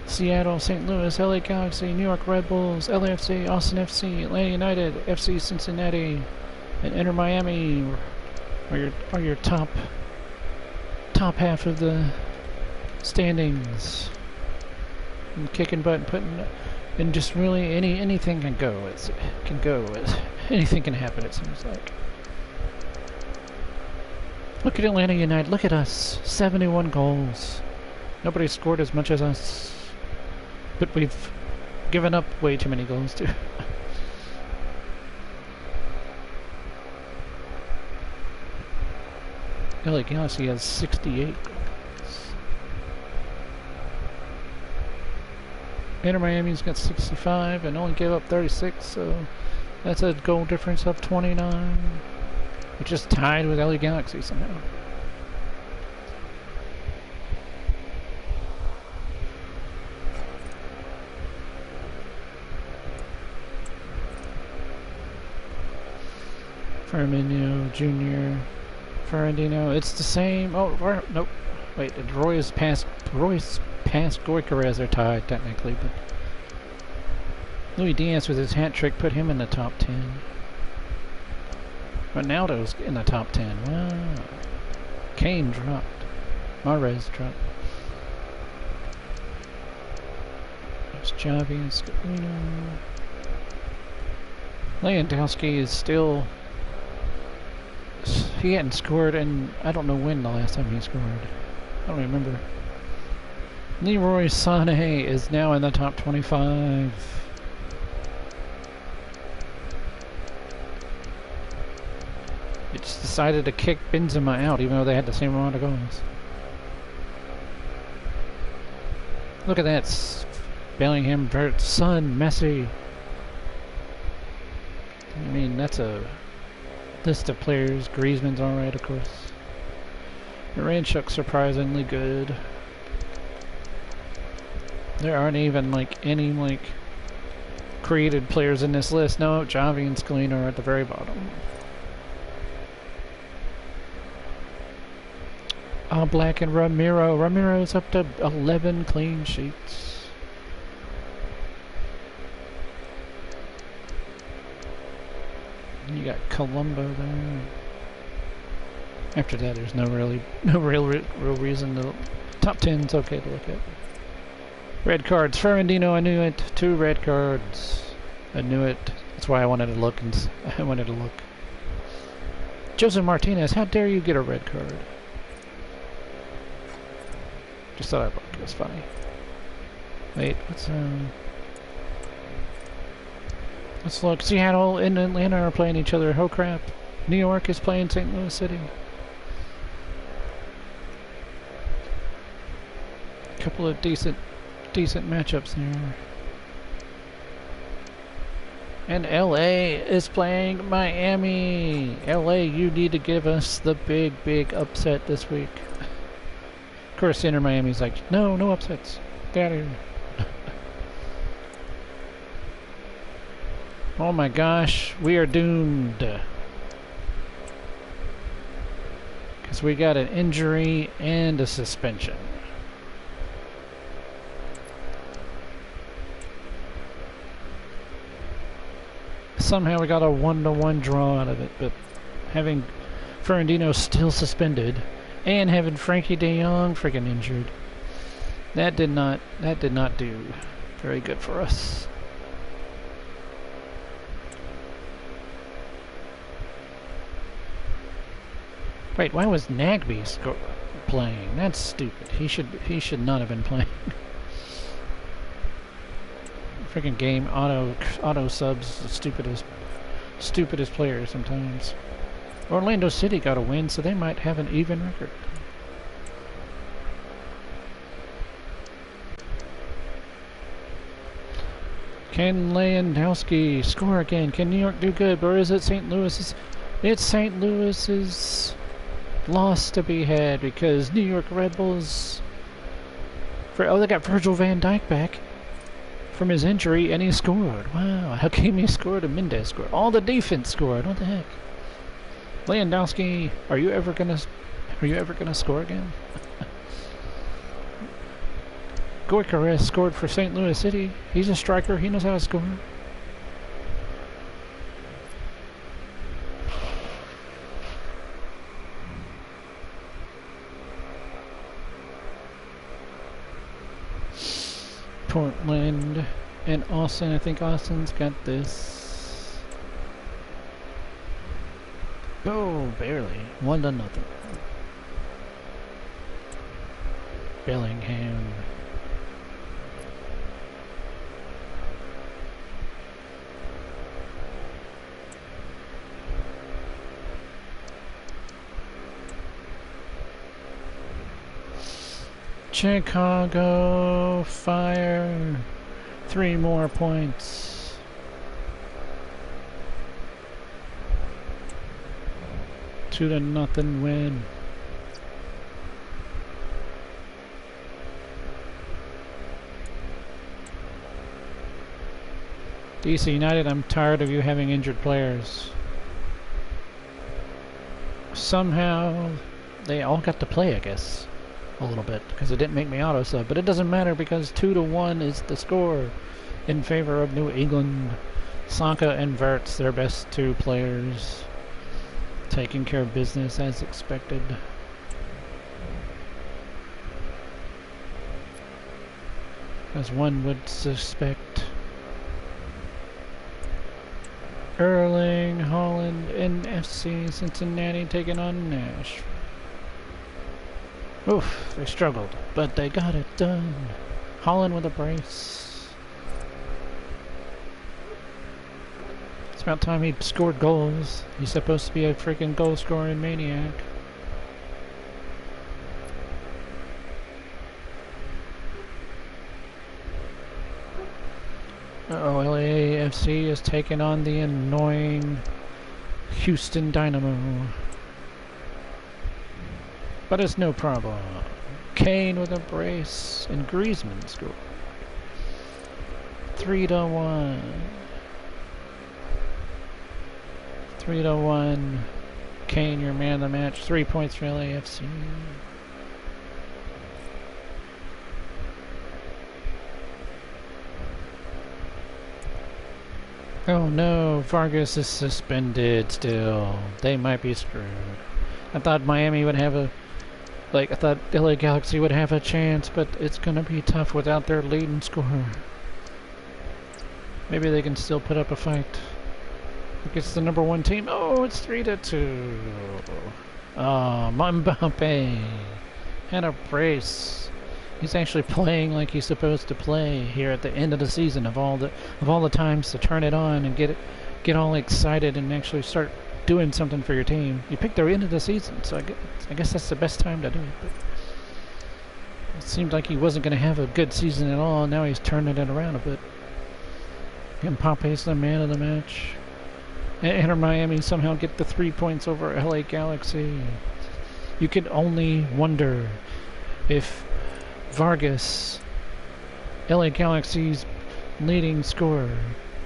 Seattle, St. Louis, LA Galaxy, New York Red Bulls, LAFC, Austin FC, Atlanta United, FC Cincinnati, and Inter Miami are your top half of the standings. And kicking butt and putting, and just really anything can go. Anything can happen, it seems like. Look at Atlanta United. Look at us. 71 goals. Nobody scored as much as us. But we've given up way too many goals too. LA Galaxy has 68 goals. Inter Miami's got 65 and only gave up 36, so that's a goal difference of 29, which is tied with LA Galaxy somehow. Firmino Jr. Ferrandino. It's the same. Oh, nope. Wait, Roy's past Goikarez are tied technically, but Luis Diaz with his hat trick put him in the top 10. Ronaldo's in the top 10. Wow. Kane dropped. Mahrez dropped. There's Xavi and Scalino. Lewandowski is still... He hadn't scored, and I don't know when the last time he scored. I don't remember. Leroy Sané is now in the top 25. It just decided to kick Benzema out, even though they had the same amount of goals. Look at that. Bellingham, Son, Messi. I mean, that's a list of players. Griezmann's alright, of course. Ranchuk's surprisingly good. There aren't even any created players in this list. No, Xavi and Scalino are at the very bottom. Black and Ramiro. Ramiro's up to 11 clean sheets. You got Colombo there. After that, there's no real reason to. Top 10's okay to look at. Red cards. Ferrandino, I knew it. 2 red cards. I knew it. That's why I wanted to look. Joseph Martinez, how dare you get a red card? Just thought I'd look. It was funny. Wait, let's look. Seattle and Atlanta are playing each other. Oh crap. New York is playing St. Louis City. Couple of decent matchups there. And LA is playing Miami. LA, you need to give us the big upset this week. Of course, Inter Miami's like, no upsets. Get out of here. Oh my gosh, we are doomed. Because we got an injury and a suspension. Somehow we got a 1-1 draw out of it, but having Ferrandino still suspended and having Frankie de Jong freaking injured, that did not do very good for us. Wait, why was Nagby playing? That's stupid. He should not have been playing. Freaking game auto subs the stupidest players sometimes. Orlando City got a win, so they might have an even record. Can Lewandowski score again? Can New York do good? Or is it St. Louis's? It's St. Louis's loss to be had because New York Red Bulls. Oh, they got Virgil van Dijk back from his injury, and he scored. Wow, Hakimi scored and Mendes scored. All the defense scored. What the heck? Lewandowski, are you ever gonna score again? Goikarez scored for St. Louis City. He's a striker. He knows how to score. Portland and Austin. I think Austin's got this. Oh, barely. 1-0. Bellingham. Chicago Fire. 3 more points. Two to nothing win. DC United, I'm tired of you having injured players. somehow they all got to play, I guess, a little bit, because it didn't make me auto sub. But it doesn't matter because 2-1 is the score in favor of New England. Sanka and Verts, their best two players, taking care of business as expected. As one would suspect. Erling, Holland, and FC Cincinnati taking on Nash. Oof, they struggled, but they got it done. Holland with a brace. It's about time he scored goals. He's supposed to be a freaking goal-scoring maniac. Uh-oh, LAFC is taking on the annoying Houston Dynamo. But it's no problem. Kane with a brace, and Griezmann scored. 3-1. 3-1. Kane, your man of the match. 3 points for LAFC. Oh no, Vargas is suspended still. They might be screwed. I thought Miami would have a... I thought LA Galaxy would have a chance, but it's gonna be tough without their leading scorer. Maybe they can still put up a fight against the #1 team. Oh, it's 3-2. Oh, Mbappe had a brace. He's actually playing like he's supposed to play here at the end of the season. Of all the times to turn it on and get all excited and actually start doing something for your team. You picked the end of the season, so I guess that's the best time to do it. But it seemed like he wasn't going to have a good season at all. Now he's turning it around a bit. Mbappe's the man of the match. Inter Miami somehow get the 3 points over LA Galaxy. You could only wonder if Vargas, LA Galaxy's leading scorer,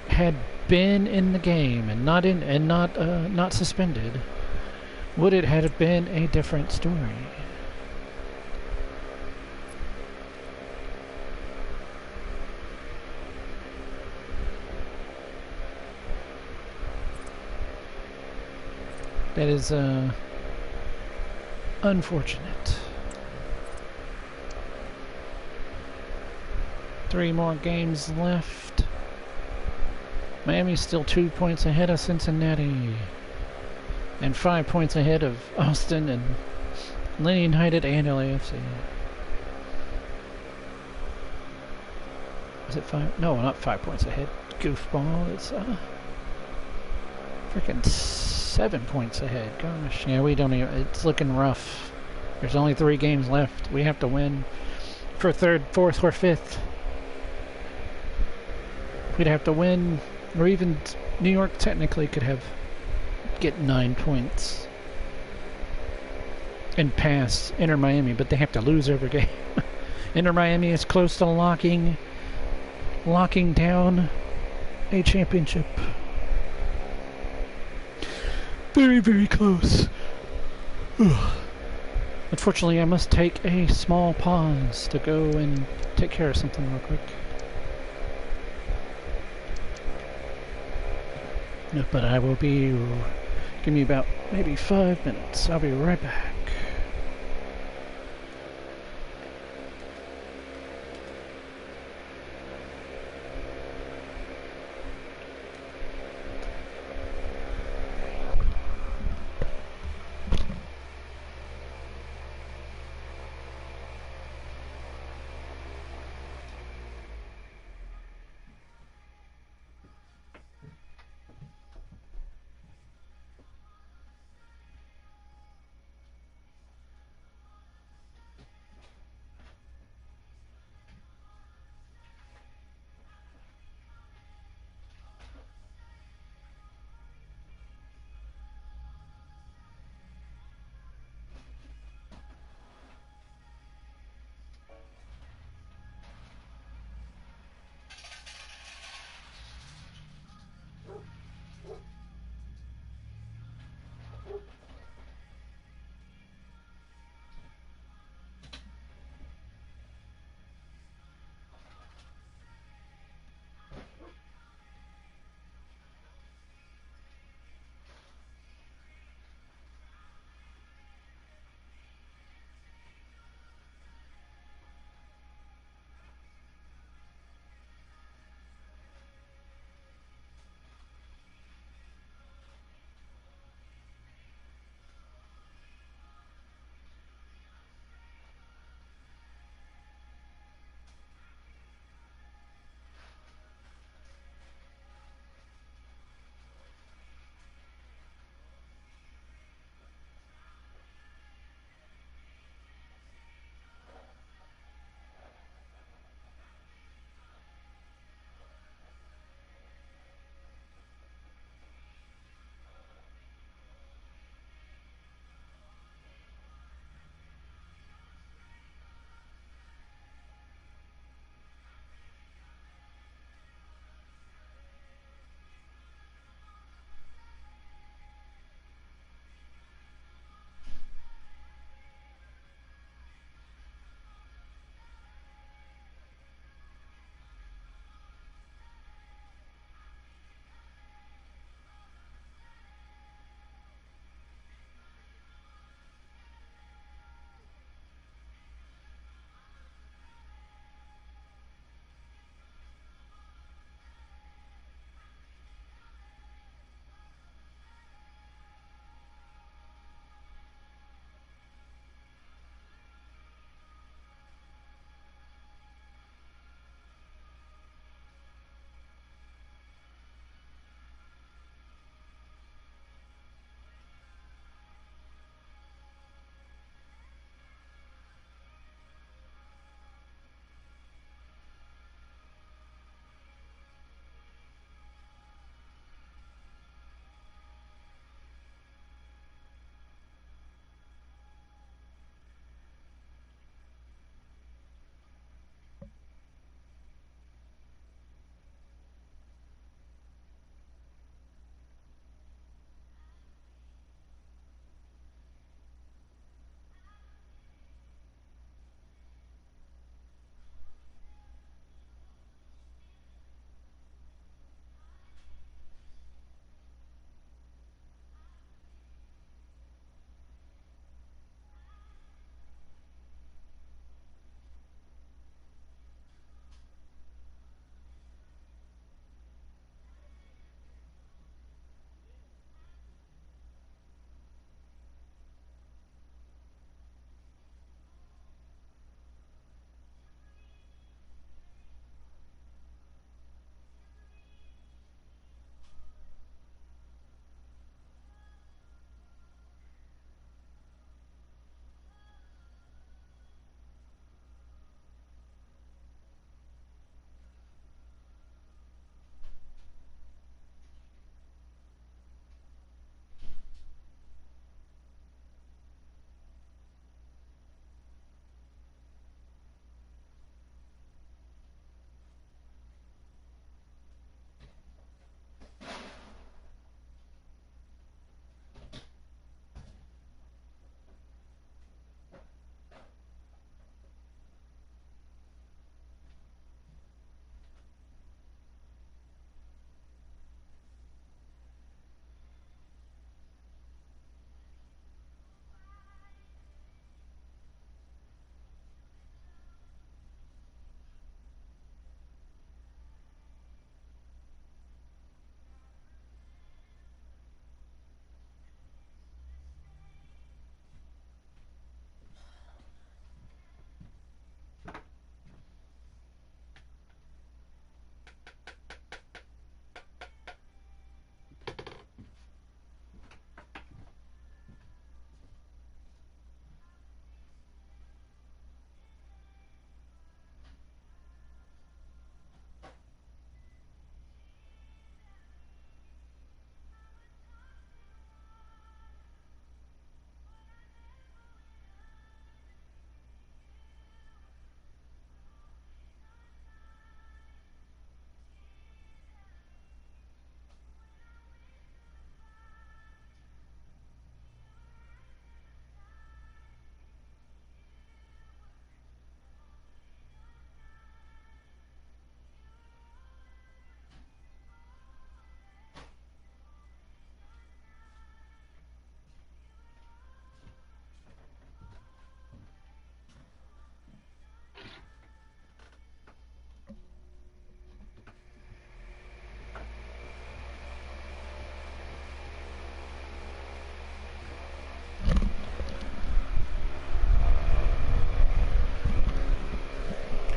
had been in the game and not suspended, would it have been a different story? That is unfortunate. 3 more games left. Miami's still 2 points ahead of Cincinnati. And 5 points ahead of Austin and Atlanta United and LAFC. Is it 5? No, not 5 points ahead. Goofball. It's freaking 7 points ahead. Gosh. Yeah, we don't even... It's looking rough. There's only 3 games left. We have to win for 3rd, 4th, or 5th. We'd have to win, or even New York technically could get 9 points and pass Inter Miami, but they have to lose every game. Inter Miami is close to locking down a championship. Very, very close. Unfortunately, I must take a small pause to go and take care of something real quick. But I will be... Give me about maybe 5 minutes. I'll be right back.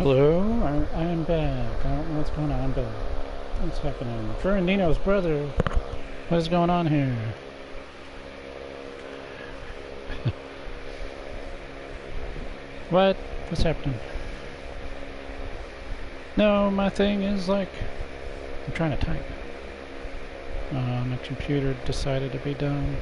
Hello, I am back. I don't know what's going on, but what's happening? Fernandino's brother. What is going on here? What? What's happening? No, my thing is like, I'm trying to type. My computer decided to be dumb.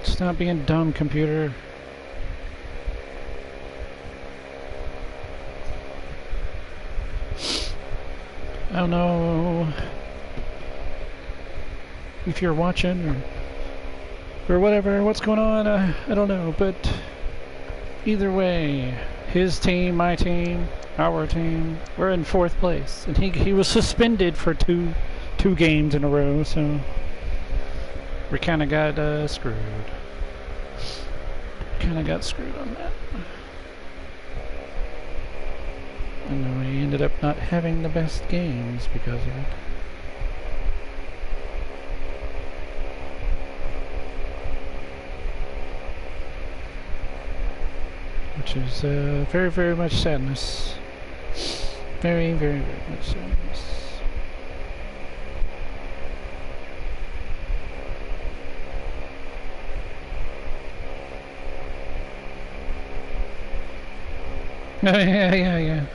Stop being dumb, computer. Oh no. If you're watching or whatever, what's going on, I don't know, but either way, his team, my team, our team, we're in 4th place, and he was suspended for two games in a row, so we kind of got screwed. Kind of got screwed on that. And we ended up not having the best games because of it. Which is very, very much sadness. Very, very, very much sadness. Yeah.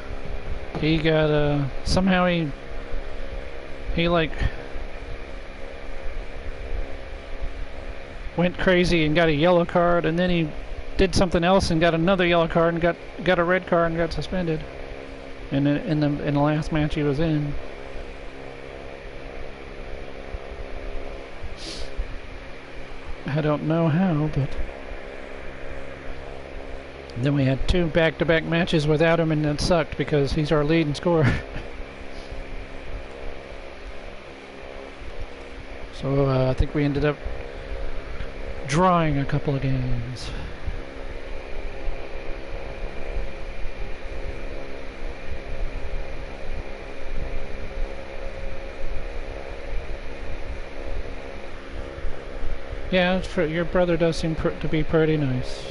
He got, somehow he like went crazy and got a yellow card, and then he did something else and got another yellow card and got a red card and got suspended. In the last match he was in. I don't know how, but then we had 2 back-to-back matches without him, and that sucked because he's our leading scorer. So I think we ended up drawing a couple of games. Yeah, your brother does seem to be pretty nice.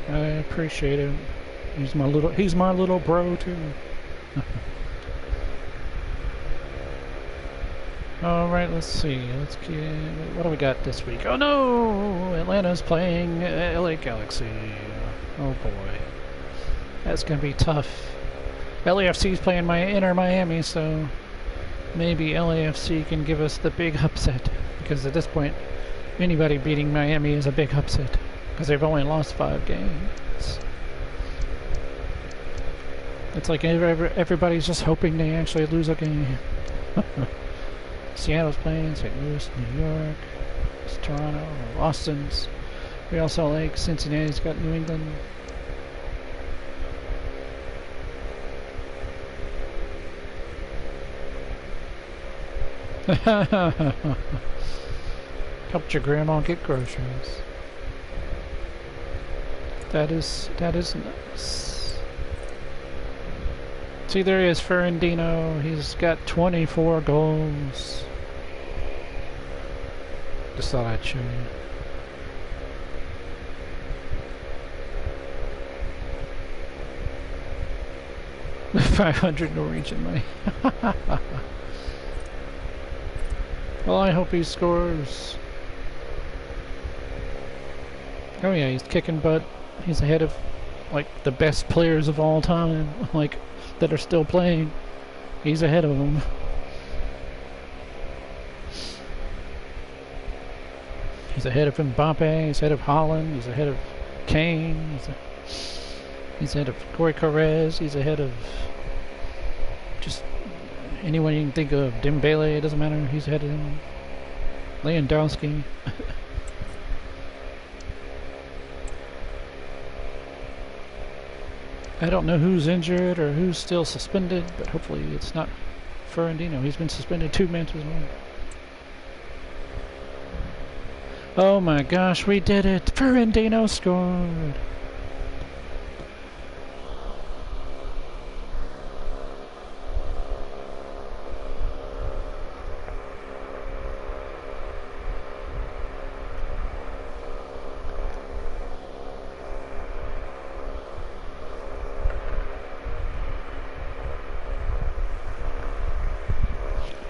I appreciate him. He's my little bro too. All right, let's see. Let's get, what do we got this week? Oh no, Atlanta's playing LA Galaxy. Oh boy, that's gonna be tough. LAFC's playing Inter Miami, so maybe LAFC can give us the big upset, because at this point anybody beating Miami is a big upset because they've only lost 5 games. It's like everybody's just hoping they actually lose a game. Seattle's playing St. Louis, New York, it's Toronto, Austin's, Real Salt Lake, Cincinnati's got New England. Helped your grandma get groceries. That is nice. See, there he is, Ferrandino. He's got 24 goals. Just thought I'd show you. 500 Norwegian money. Well, I hope he scores. Oh yeah, he's kicking butt. He's ahead of, like, the best players of all time, like, that are still playing. He's ahead of them. He's ahead of Mbappe, he's ahead of Holland, he's ahead of Kane, he's ahead of Corey Carez, he's ahead of just anyone you can think of. Dembele, it doesn't matter, he's ahead of him. Lewandowski. I don't know who's injured or who's still suspended, but hopefully it's not Ferrandino. He's been suspended 2 matches more. Oh my gosh, we did it! Ferrandino scored!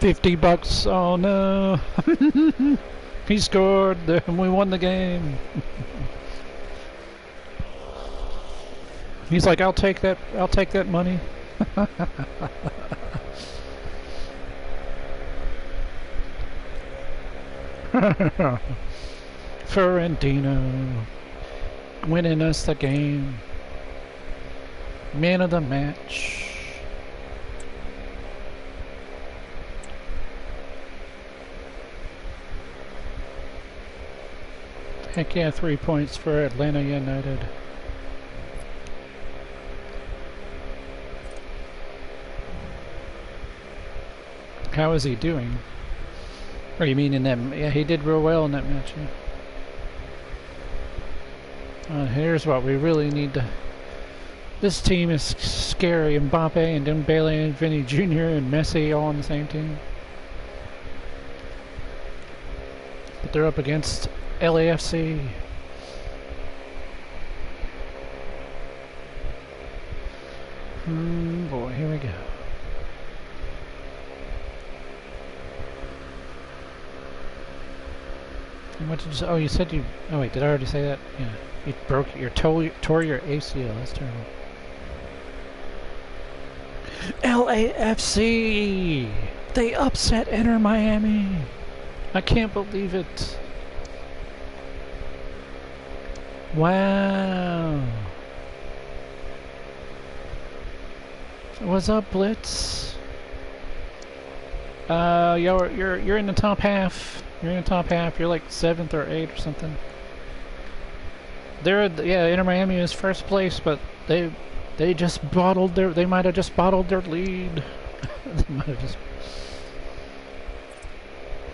$50. Oh no. He scored and we won the game. He's like, I'll take that money. Ferrandino winning us the game. Man of the match. Heck yeah, 3 points for Atlanta United. How is he doing? What do you mean in that? Yeah, he did real well in that match. Yeah. Here's what we really need to. This team is scary. Mbappe and Dembele and Vinny Jr. and Messi all on the same team. But they're up against LAFC. Boy, here we go. What did you say? Oh, you said you. Oh wait, did I already say that? Yeah, you broke your toe, tore your ACL. That's terrible. LAFC. They upset Inter Miami. I can't believe it. Wow. What's up, Blitz? You're in the top half. You're in the top half. You're like 7th or 8th or something. Inter Miami is first place, but they just bottled their. They might have just bottled their lead. They might have just.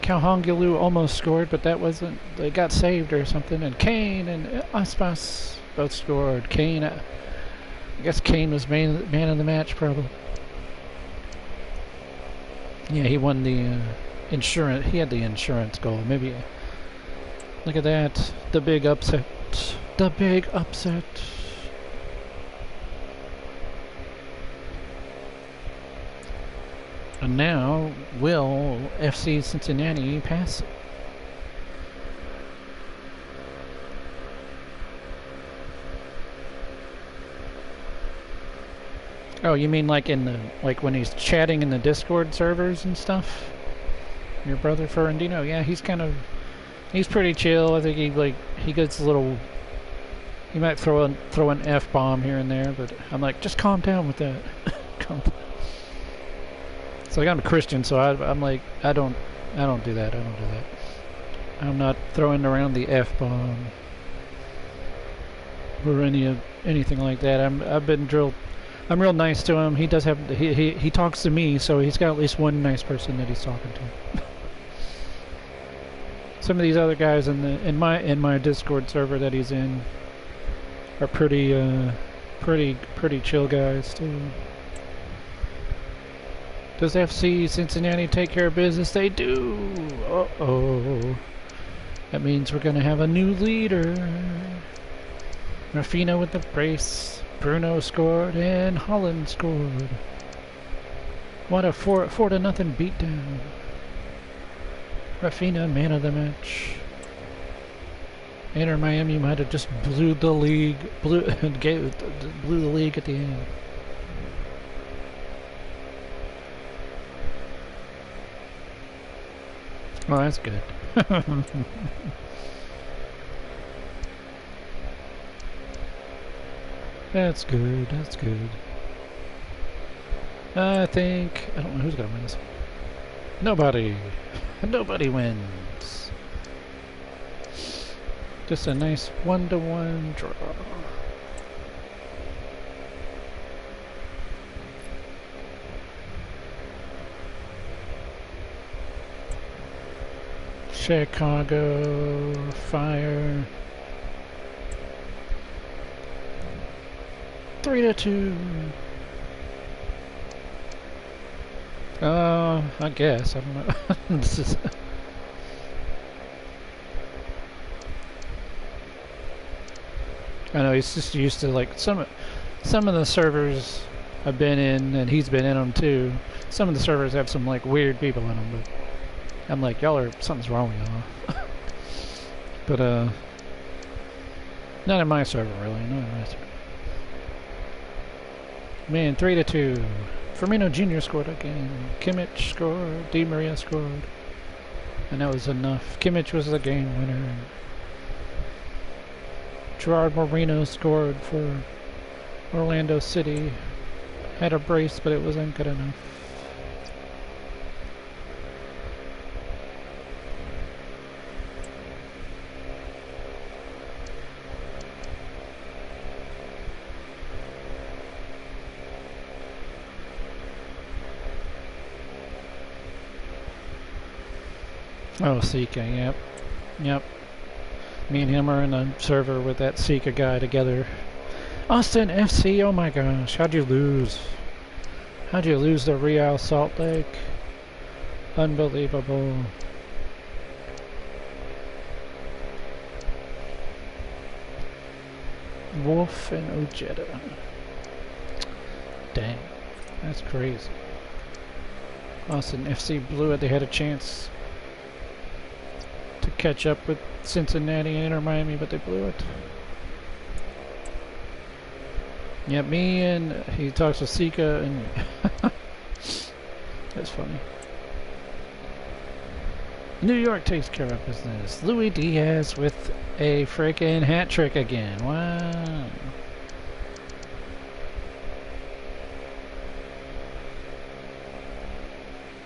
Calhanoglu almost scored, but that wasn't. They got saved or something. And Kane and Aspas both scored. Kane, I guess Kane was man of the match probably. Yeah, he won the insurance. He had the insurance goal. Maybe. Look at that. The big upset. The big upset. And now, will FC Cincinnati pass it? Oh, you mean like in the when he's chatting in the Discord servers and stuff? Your brother Ferrandino, yeah, he's pretty chill. I think he gets a little. He might throw an F-bomb here and there, but I'm like, just calm down with that. Calm down. So like I'm a Christian, so I'm like I don't do that. I'm not throwing around the F-bomb or anything like that. I've been drilled. I'm real nice to him. He does have he talks to me, so he's got at least one nice person that he's talking to. Some of these other guys in my Discord server that he's in are pretty chill guys too. Does FC Cincinnati take care of business? They do. Uh-oh. That means we're gonna have a new leader. Rafinha with the brace. Bruno scored and Holland scored. What a 4-0 beatdown. Rafinha, man of the match. Inter Miami might have just blew the league at the end. Oh, that's good. That's good, that's good. I don't know who's gonna win this one. Nobody. Nobody wins. Just a nice 1-1 draw. Chicago Fire 3-2. I guess I don't know. This is. I know he's just used to like some of the servers I've been in, and he's been in them too. Some of the servers have some like weird people in them, but I'm like, y'all are, something's wrong with y'all. But not in my server, really. Not in my server. Man, 3-2. Firmino Jr. scored again. Kimmich scored. Di Maria scored. And that was enough. Kimmich was the game winner. Gerard Moreno scored for Orlando City. Had a brace, but it wasn't good enough. Oh, Sika, yep. Yep. Me and him are in a server with that Sika guy together. Austin FC, oh my gosh, how'd you lose? How'd you lose to Real Salt Lake? Unbelievable. Wolf and Ojeda. Dang, that's crazy. Austin FC blew it, they had a chance to catch up with Cincinnati and Inter Miami, but they blew it. Yeah, me and he talks with Sika and that's funny. New York takes care of business. Luis Diaz with a freaking hat trick again. Wow.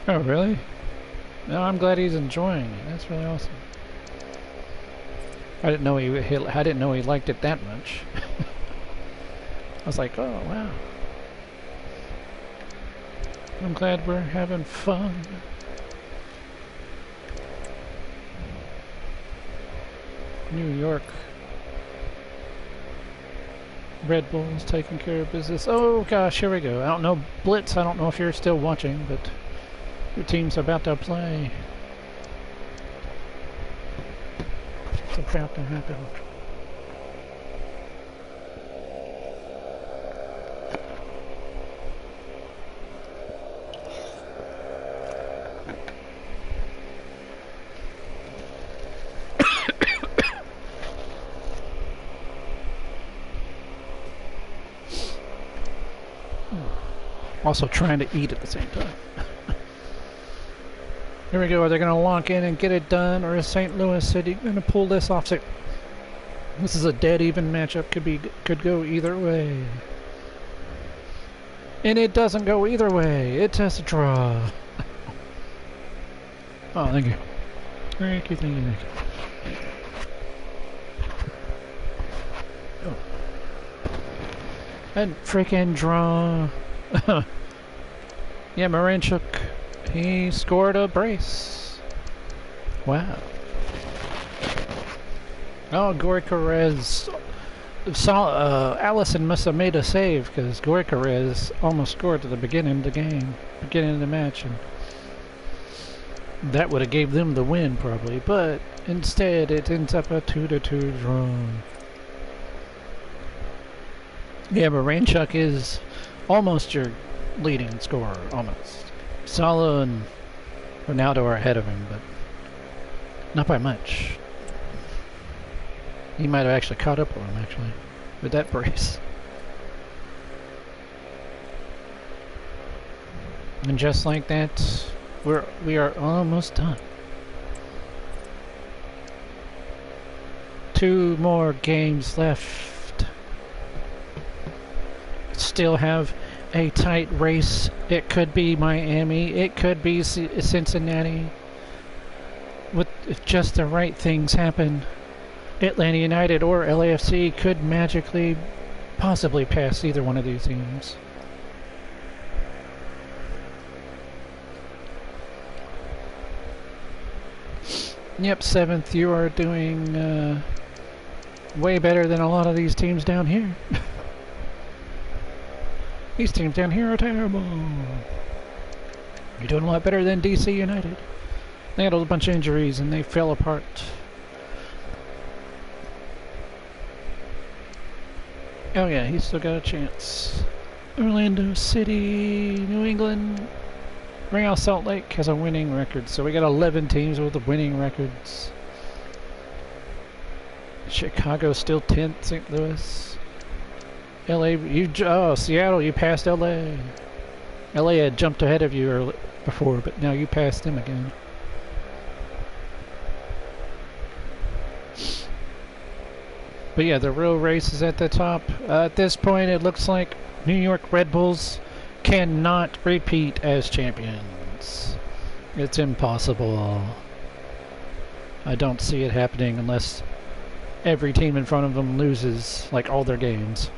Oh, really? No, I'm glad he's enjoying it. That's really awesome. I didn't know he liked it that much. I was like, oh wow. I'm glad we're having fun. New York. Red Bulls taking care of business. Oh gosh, here we go. I don't know, Blitz, I don't know if you're still watching, but your team's about to play. It's about to happen. Also trying to eat at the same time. Here we go. Are they going to lock in and get it done, or is St. Louis City going to pull this off? This is a dead even matchup. Could go either way, and it doesn't go either way. It's a draw. Oh, thank you. Thank you. Thank you. Thank you. Oh. And freaking draw. Yeah, Marinchuk, he scored a brace. Wow. Oh, Goykarez. Allison must have made a save because Goykarez almost scored at the beginning of the game, beginning of the match, and that would have gave them the win probably, but instead it ends up a 2-2 draw. Yeah, Marinchuk is almost your leading scorer, almost. Salah and Ronaldo are ahead of him, but not by much. He might have actually caught up with him, actually, with that brace. And just like that, we are almost done. 2 more games left. Still have a tight race. It could be Miami, it could be Cincinnati. If just the right things happen, Atlanta United or LAFC could magically possibly pass either one of these teams. Yep, 7th. You are doing way better than a lot of these teams down here. These teams down here are terrible. You're doing a lot better than DC United. They had a bunch of injuries and they fell apart. Oh yeah, he's still got a chance. Orlando City, New England. Real Salt Lake has a winning record, so we got 11 teams with winning records. Chicago still 10th, St. Louis. Seattle, you passed LA. LA had jumped ahead of you before, but now you passed them again. But yeah, the real race is at the top. At this point, it looks like New York Red Bulls cannot repeat as champions. It's impossible. I don't see it happening unless every team in front of them loses like all their games.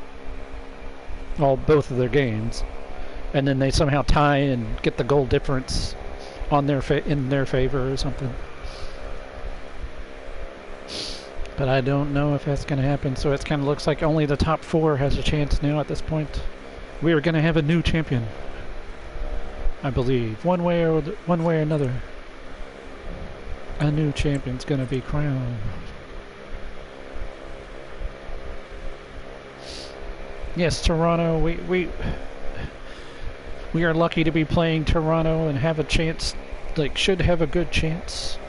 Both of their games. And then they somehow tie and get the goal difference on in their favor or something. But I don't know if that's going to happen, so it kind of looks like only the top 4 has a chance now at this point. We are going to have a new champion, I believe, one way or another. A new champion's going to be crowned. Yes, Toronto. We are lucky to be playing Toronto and have a chance, should have a good chance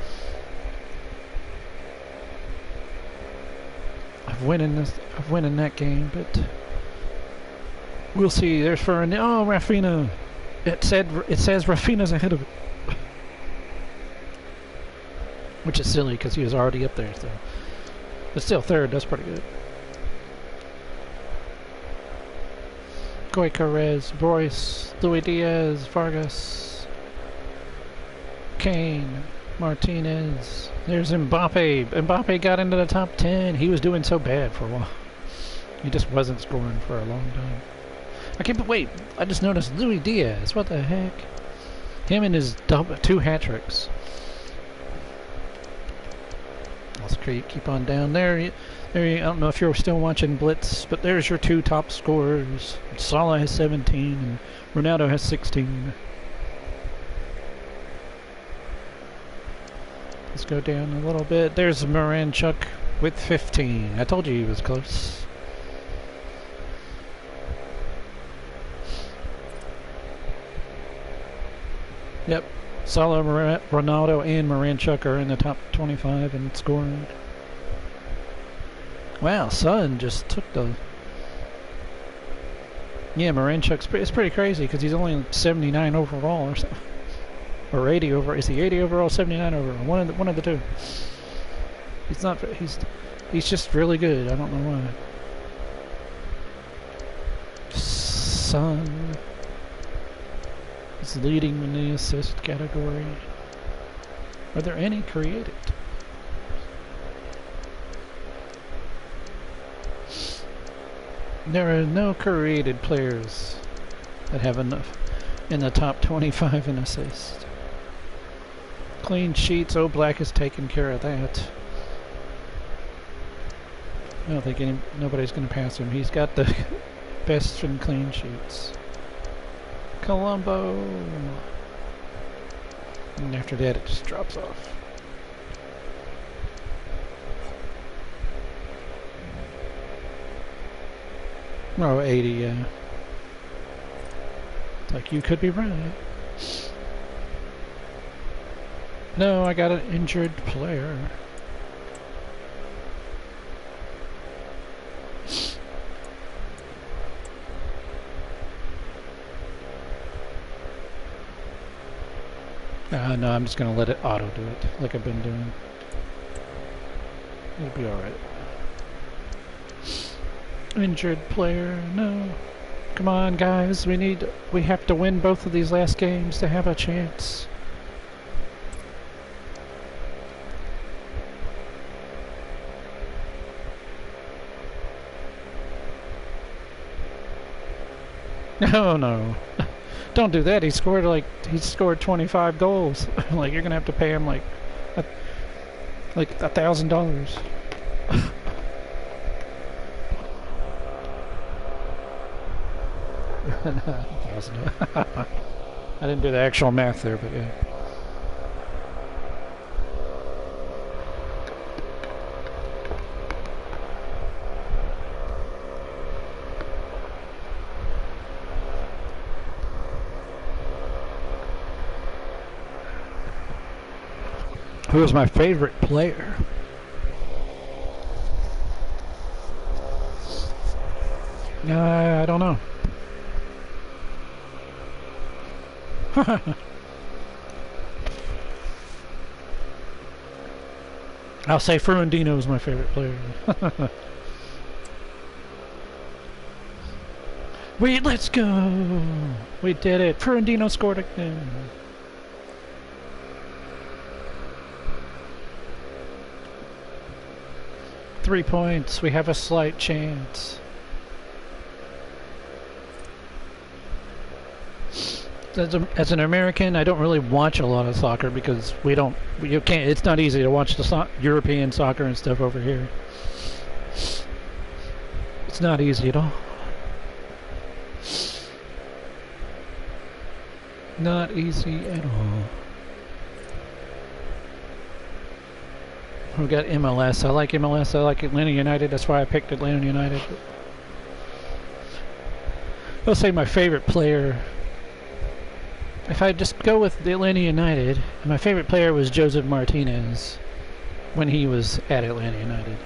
of winning that game, but we'll see. There's Rafinha. It says Rafinha's ahead of it, which is silly because he was already up there. So, but still third. That's pretty good. Goykarez, Royce, Luis Diaz, Vargas, Kane, Martinez. There's Mbappe. Mbappe got into the top 10. He was doing so bad for a while. He just wasn't scoring for a long time. Wait, I just noticed Luis Diaz. What the heck? Him and his 2 hat-tricks. Let's keep on down there. I don't know if you're still watching Blitz, but there's your 2 top scorers. Salah has 17 and Ronaldo has 16. Let's go down a little bit. There's Moranchuk with 15. I told you he was close. Yep. Salah, Ronaldo, and Moranchuk are in the top 25 in scoring. Wow, Son just took the... Yeah, Moranchuk's it's pretty crazy because he's only 79 overall or something. Or 80 overall. Is he 80 overall, 79 overall? One of the two. He's just really good. I don't know why. Son is leading in the assist category. Are there any created? There are no created players that have enough in the top 25 in assists. Clean sheets. Black has taken care of that. I don't think nobody's going to pass him. He's got the best in clean sheets. Colombo. And after that, it just drops off. Oh, 80, yeah. It's like you could be right. No, I got an injured player. No, I'm just gonna let it auto do it, like I've been doing. It'll be alright. Injured player, no. Come on, guys, we have to win both of these last games to have a chance. No. Don't do that. He scored 25 goals. Like you're gonna have to pay him like $1,000. I didn't do the actual math there, but yeah. Who was my favorite player? I don't know. I'll say Ferrandino is my favorite player. Wait, let's go! We did it! Ferrandino scored again! Three points. We have a slight chance. As an American, I don't really watch a lot of soccer because you can't, it's not easy to watch the European soccer and stuff over here. It's not easy at all. Not easy at all. We got MLS. I like MLS. I like Atlanta United. That's why I picked Atlanta United. I'll say my favorite player. If I just go with the Atlanta United, my favorite player was Joseph Martinez when he was at Atlanta United.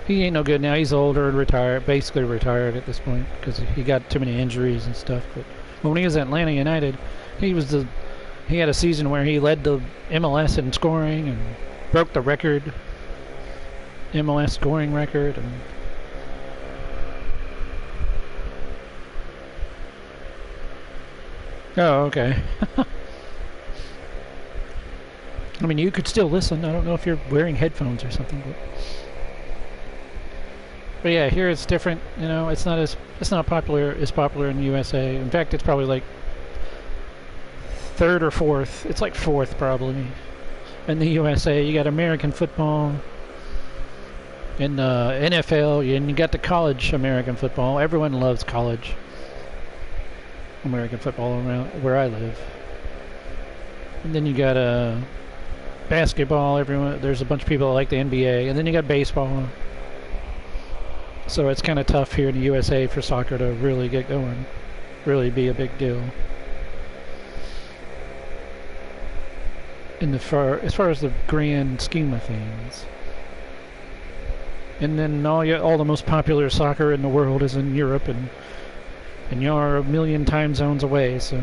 He ain't no good now. He's older and retired, basically retired at this point because he got too many injuries and stuff. But when he was at Atlanta United, he had a season where he led the MLS in scoring and broke the record, MLS scoring record. And oh, okay. I mean, you could still listen. I don't know if you're wearing headphones or something. But yeah, here it's different. You know, it's not popular in the USA. In fact, it's probably like third or fourth. It's like fourth probably in the USA. You got American football, in NFL, and you got the college American football. Everyone loves college American football around where I live. And then you got basketball. There's a bunch of people that like the NBA, and then you got baseball. So it's kind of tough here in the USA for soccer to really get going, really be a big deal. As far as the grand scheme of things. And then all the most popular soccer in the world is in Europe, and you're a million time zones away, so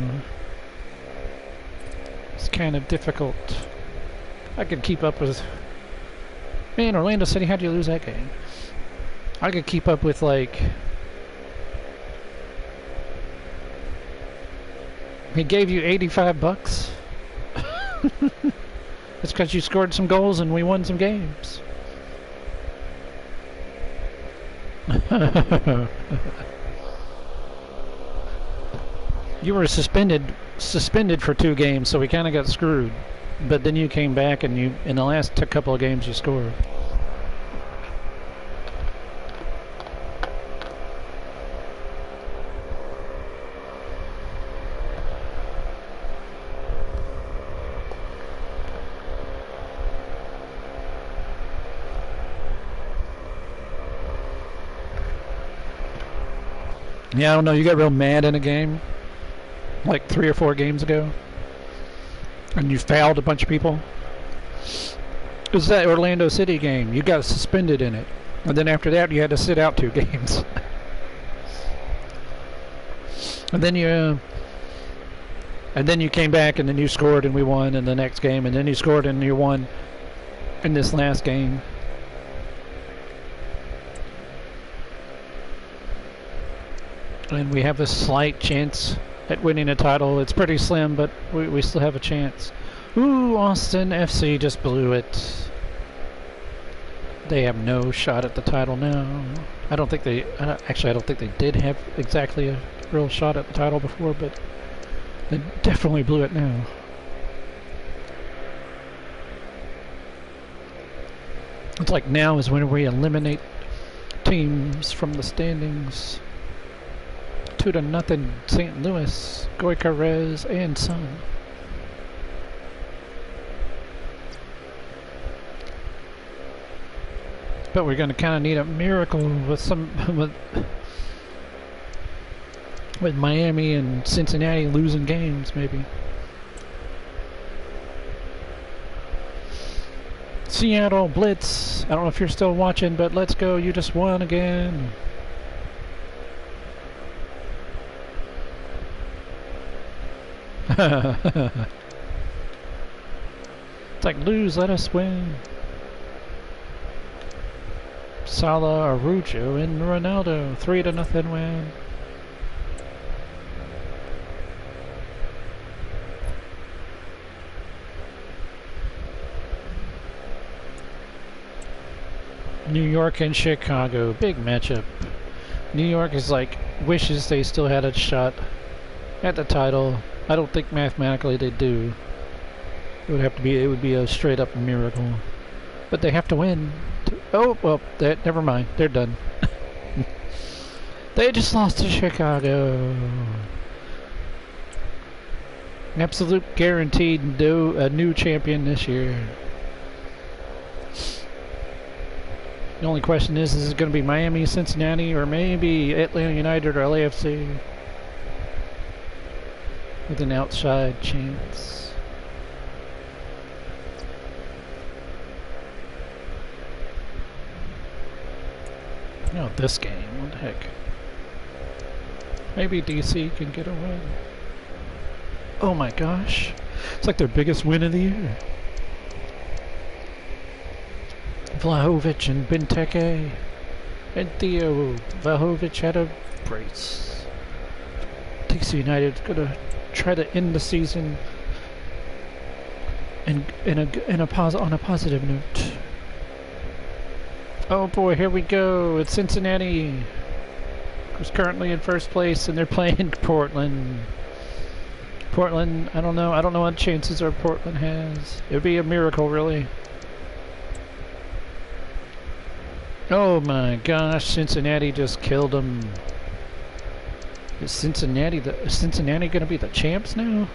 it's kind of difficult. I could keep up with... Man, Orlando City, how'd you lose that game? I could keep up with, like... He gave you $85? It's because you scored some goals and we won some games. You were suspended for 2 games, so we kind of got screwed. But then you came back and in the last couple of games you scored. Yeah, I don't know, you got real mad in a game like 3 or 4 games ago and you fouled a bunch of people. It was that Orlando City game. You got suspended in it, and then after that you had to sit out 2 games. And then you came back and then you scored and we won in the next game, and then you scored and you won in this last game. And we have a slight chance at winning a title. It's pretty slim, but we still have a chance. Ooh, Austin FC just blew it. They have no shot at the title now. I don't think they did have exactly a real shot at the title before, but they definitely blew it now. It's like now is when we eliminate teams from the standings. 2-0 St. Louis, Goicarez and Son. But we're going to kind of need a miracle with Miami and Cincinnati losing games, maybe. Seattle Blitz. I don't know if you're still watching, but let's go. You just won again. It's like lose, let us win. Salah, Araujo, and Ronaldo. 3-0 win. New York and Chicago, big matchup. New York is like wishes they still had a shot at the title. I don't think mathematically they do. It would be a straight up miracle. But they have to win. Oh well, never mind. They're done. They just lost to Chicago. Absolute guaranteed a new champion this year. The only question is it going to be Miami, Cincinnati, or maybe Atlanta United or LAFC? With an outside chance. No, this game. What the heck? Maybe DC can get a win. Oh my gosh. It's like their biggest win of the year. Vlahovic and Benteke and Theo. Vlahovic had a brace. DC United's gonna try to end the season on a positive note. Oh boy, here we go. It's Cincinnati, who's currently in first place, and they're playing Portland. Portland, I don't know what chances our Portland has. It would be a miracle, really. Oh my gosh, Cincinnati just killed them. Is Cincinnati gonna be the champs now?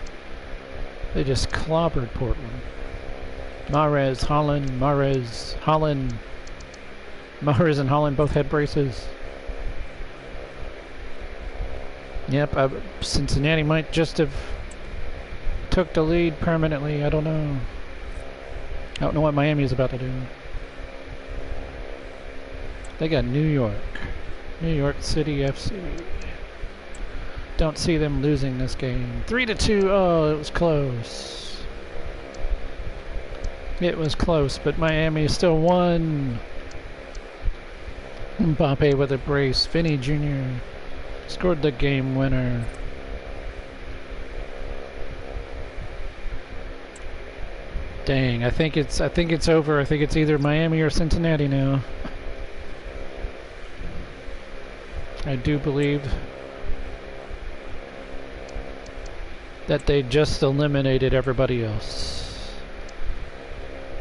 They just clobbered Portland. Mahrez and Holland both had braces. Yep, Cincinnati might just have took the lead permanently. I don't know. I don't know what Miami is about to do. They got New York City FC. Don't see them losing this game. 3-2. Oh, it was close. It was close, but Miami still won. Mbappe with a brace. Vinny Jr. scored the game winner. Dang, I think it's over. I think it's either Miami or Cincinnati now. I do believe that they just eliminated everybody else.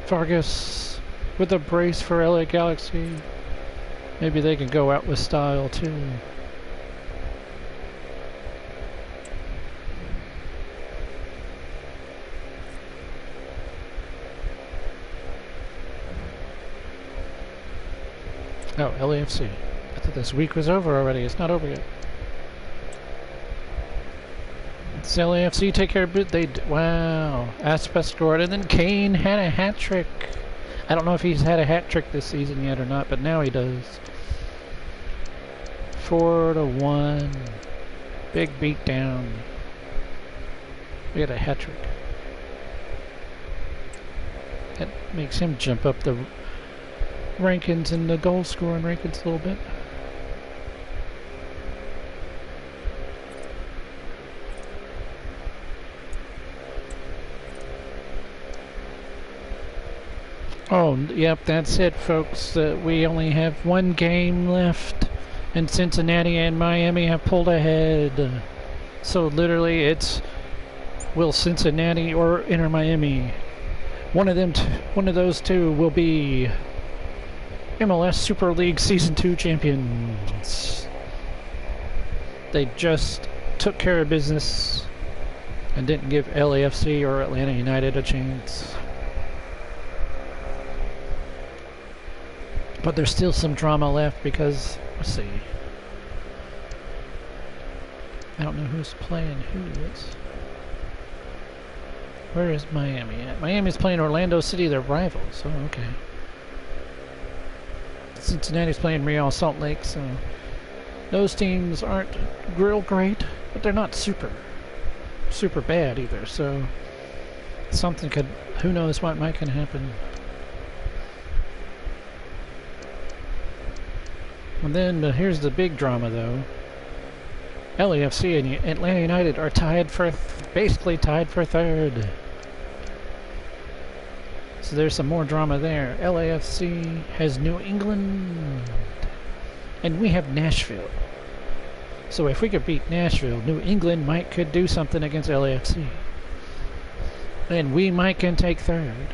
Vargas with a brace for LA Galaxy. Maybe they can go out with style too. Oh, LAFC. I thought this week was over already. It's not over yet. It's LAFC take care of it. Wow. Aspas scored, and then Kane had a hat trick. I don't know if he's had a hat trick this season yet or not, but now he does. 4-1. Big beat down. We had a hat trick. That makes him jump up the rankings and the goal scoring rankings a little bit. Oh, yep, that's it, folks. We only have one game left, and Cincinnati and Miami have pulled ahead. So literally, it's will Cincinnati or Inter Miami. One of those two will be MLS Super League Season 2 champions. They just took care of business and didn't give LAFC or Atlanta United a chance. But there's still some drama left because, let's see. I don't know who's playing who. Where is Miami at? Miami's playing Orlando City, their rivals. Oh, okay. Cincinnati's playing Real Salt Lake, so those teams aren't real great, but they're not super bad either. So something could, who knows what might can happen. And then here's the big drama, though. LAFC and Atlanta United are basically tied for third. So there's some more drama there. LAFC has New England, and we have Nashville. So if we could beat Nashville, New England could do something against LAFC. And we can take third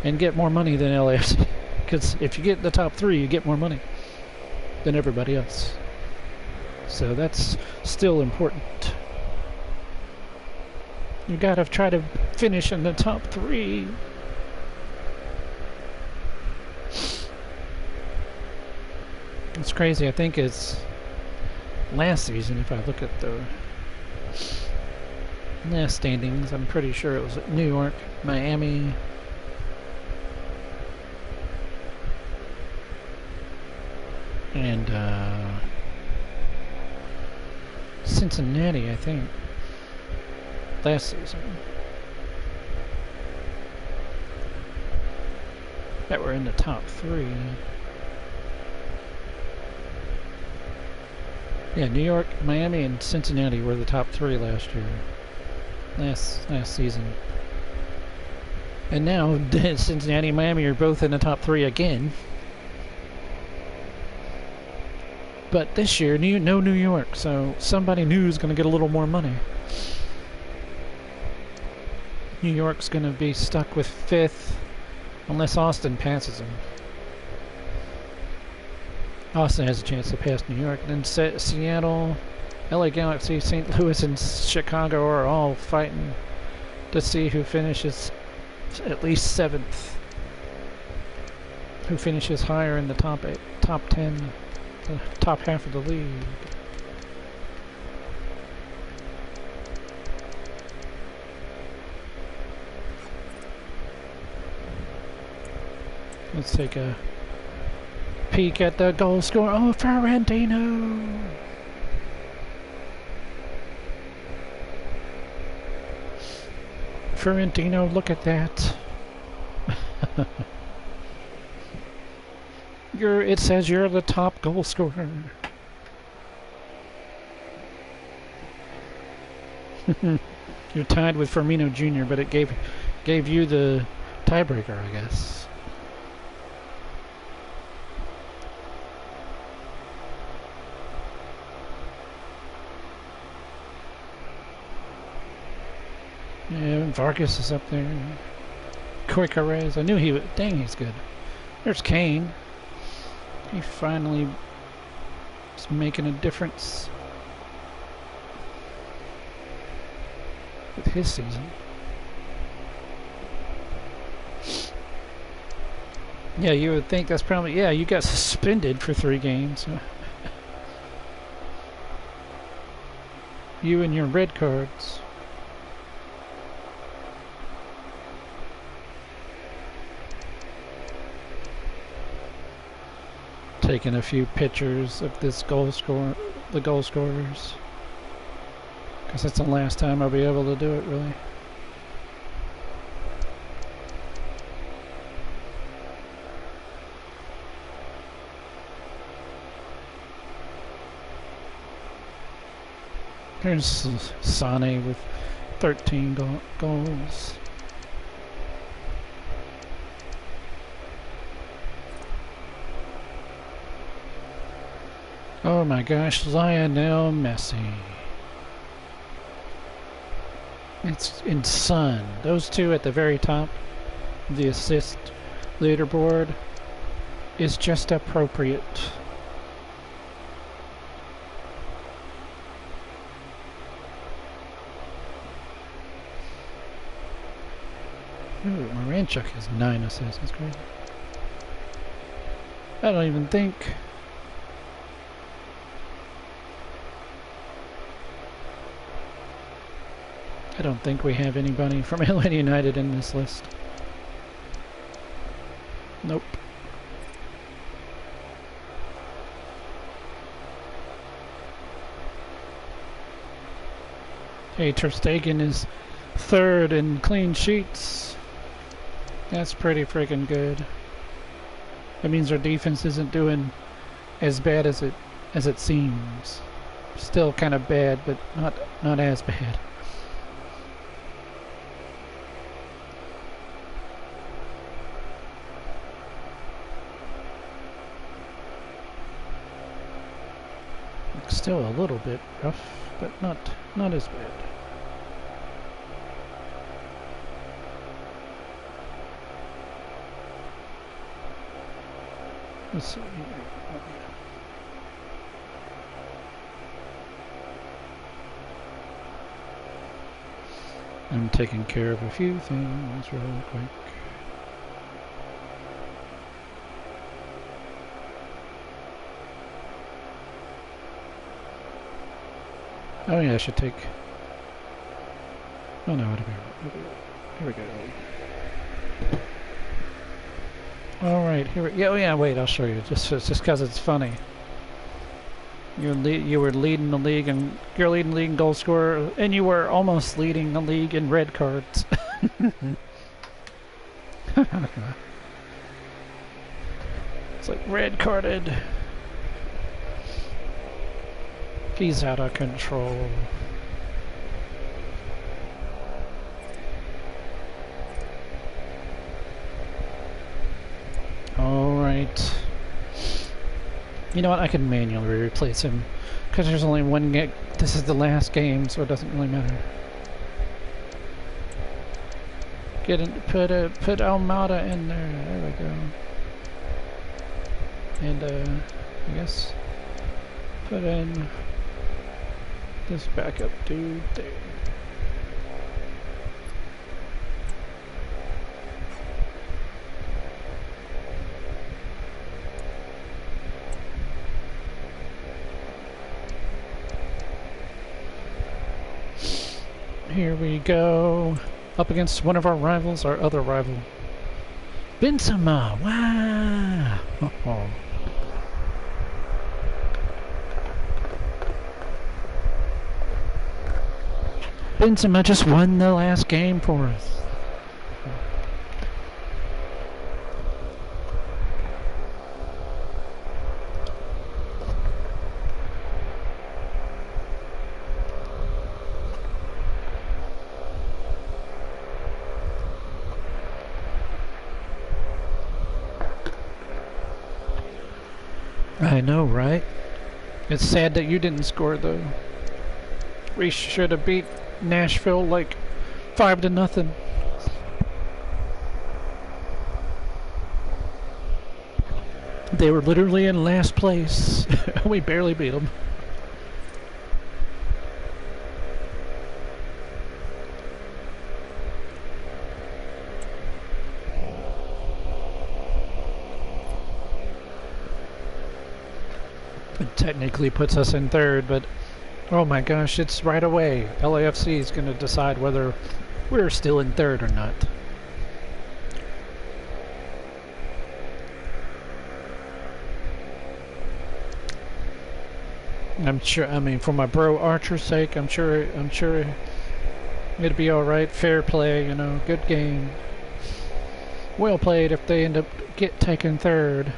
and get more money than LAFC. Because if you get the top three, you get more money than everybody else. So that's still important. You gotta try to finish in the top three. It's crazy. I think it's last season, if I look at the last standings, I'm pretty sure it was New York, Miami, and Cincinnati, I think, last season, that were in the top three. Yeah, New York, Miami, and Cincinnati were the top three last year, last season. And now Cincinnati and Miami are both in the top three again. But this year, no New York, so somebody new is going to get a little more money. New York's going to be stuck with fifth unless Austin passes them. Austin has a chance to pass New York. And then Seattle, LA Galaxy, St. Louis, and Chicago are all fighting to see who finishes at least seventh. Who finishes higher in the top 10, the top half of the league. Let's take a peek at the goal scorer. Oh, Ferrantino! Ferrantino, look at that. It says you're the top goal scorer. You're tied with Firmino Jr., but it gave you the tiebreaker, I guess. Yeah, Vargas is up there. Corcoran, I knew he would. Dang, he's good. There's Kane. He finally is making a difference with his season. Yeah, you would think that's probably... Yeah, you got suspended for 3 games. You and your red cards. Taking a few pictures of this the goal scorers, because that's the last time I'll be able to do it, really. Here's Sane with 13 goals. Oh my gosh, Lionel Messi. It's in Son. Those two at the very top, the assist leaderboard, is just appropriate. Ooh, Moranchuk has 9 assists. That's crazy. I don't even think... don't think we have anybody from Atlanta United in this list. Nope. Hey, Ter Stegen is third in clean sheets. That's pretty freaking good. That means our defense isn't doing as bad as it seems. Still kind of bad, but not as bad. Still a little bit rough, but not as bad. Let's see. I'm taking care of a few things real quick. Oh yeah, I should take... Oh no, it'll be right. Here we go. Alright, here we go. Oh yeah, wait, I'll show you. Just because it's funny. You were leading the league, and you're leading the league in goal scorer, and you were almost leading the league in red cards. It's like red carded. He's out of control. Alright. You know what? I can manually replace him. Because there's only one game. This is the last game, so it doesn't really matter. Put Almada in there. There we go. And I guess put in this backup dude there. Here we go. Up against one of our rivals, our other rival. Benzema! Wow! Oh. Benzema just won the last game for us. I know, right? It's sad that you didn't score, though. We should have beat Nashville like 5-0. They were literally in last place. We barely beat them. It technically puts us in third, but oh my gosh, it's right away. LAFC is going to decide whether we're still in third or not. I'm sure, I mean, for my bro Archer's sake, I'm sure it'd be alright. Fair play, you know, good game. Well played if they end up taking third.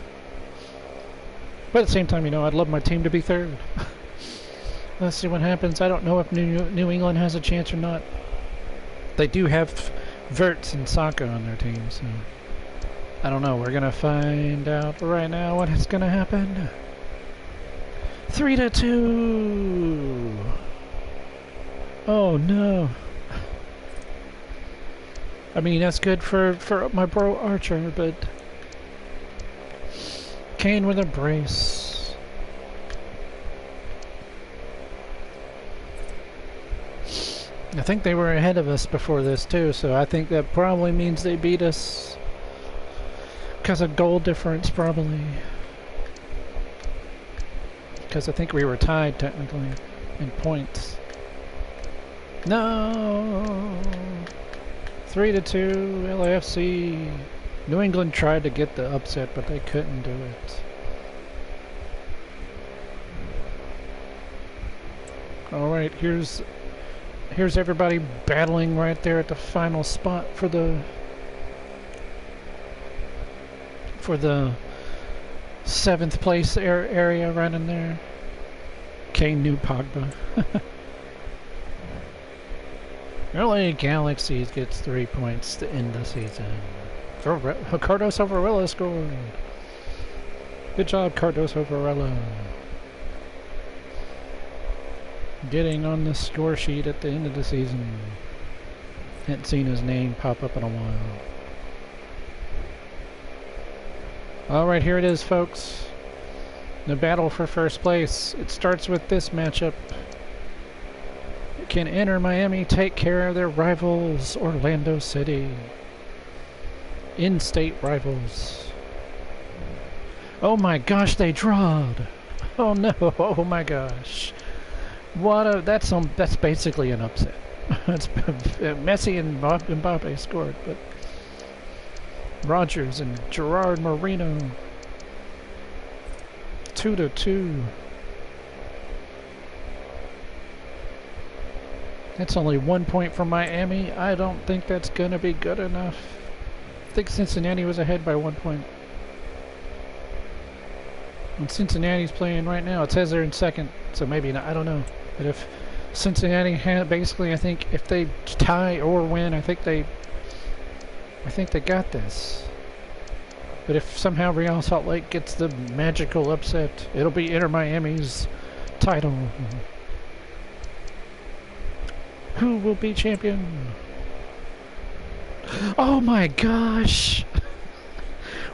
But at the same time, you know, I'd love my team to be third. Let's see what happens. I don't know if New England has a chance or not. They do have Verts and Saka on their team, so I don't know. We're gonna find out right now what is gonna happen. 3-2. Oh no. I mean, that's good for my bro Archer, but Kane with a brace. I think they were ahead of us before this too, so I think that probably means they beat us because of goal difference, probably. Because I think we were tied technically in points. No! 3-2, LAFC. New England tried to get the upset, but they couldn't do it. Alright, here's everybody battling right there at the final spot for the seventh place area right in there. Kane knew Pogba. LA Galaxies gets 3 points to end the season. Cardoso Varela scored. Good job, Cardoso Varela. Getting on the score sheet at the end of the season. Hadn't seen his name pop up in a while. Alright, here it is, folks. The battle for first place. It starts with this matchup. Can Inter Miami take care of their rivals, Orlando City? In-state rivals. Oh my gosh, they drawed! Oh no, oh my gosh. That's basically an upset. Messi and Mbappe scored, but Rogers and Gerard Moreno 2-2. That's only 1 point for Miami. I don't think that's gonna be good enough. I think Cincinnati was ahead by 1 point. And Cincinnati's playing right now. It says they're in second, so maybe not. I don't know. But if Cincinnati basically, I think if they tie or win, I think they got this. But if somehow Real Salt Lake gets the magical upset, it'll be Inter Miami's title. Who will be champion? Oh my gosh!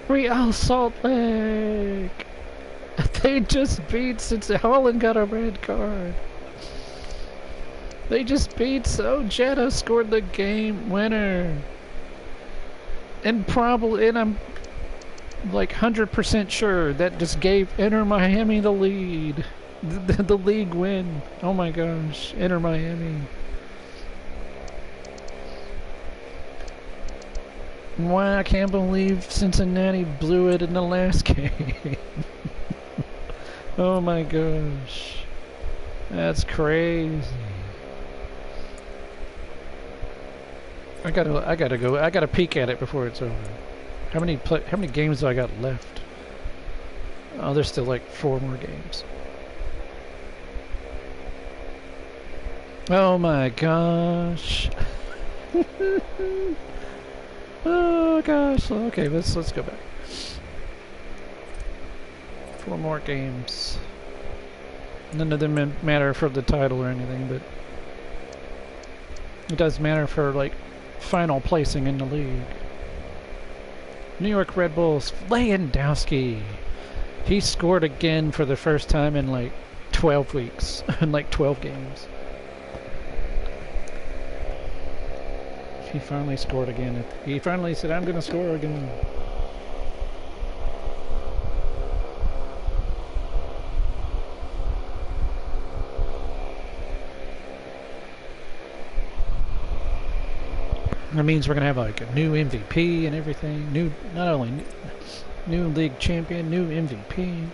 Real Salt Lake! They just beat since Holland got a red card. They just beat Jetta scored the game winner. And I'm like 100% sure that just gave Inter Miami the lead. The league win. Oh my gosh, Inter Miami. Wow, I can't believe Cincinnati blew it in the last game. Oh my gosh. That's crazy. I gotta peek at it before it's over. How many games do I got left? Oh, there's still like 4 more games. Oh my gosh. Oh gosh. Okay, let's go back. 4 more games. None of them matter for the title or anything, but it does matter for like final placing in the league. New York Red Bulls, Lewandowski. He scored again for the first time in like 12 weeks, in like 12 games. He finally scored again. He finally said, I'm going to score again. That means we're going to have like a new MVP and everything. Not only new league champion, new MVP.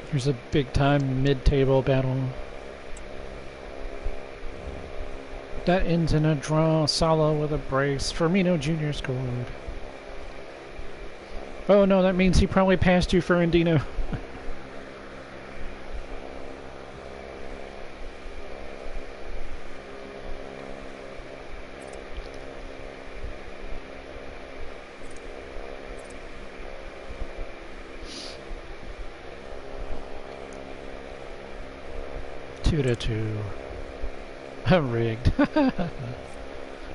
Here's a big time mid-table battle. That ends in a draw. Salah with a brace. Firmino Jr. scored. Oh no, that means he probably passed you, Ferrandino. Two to two. Rigged.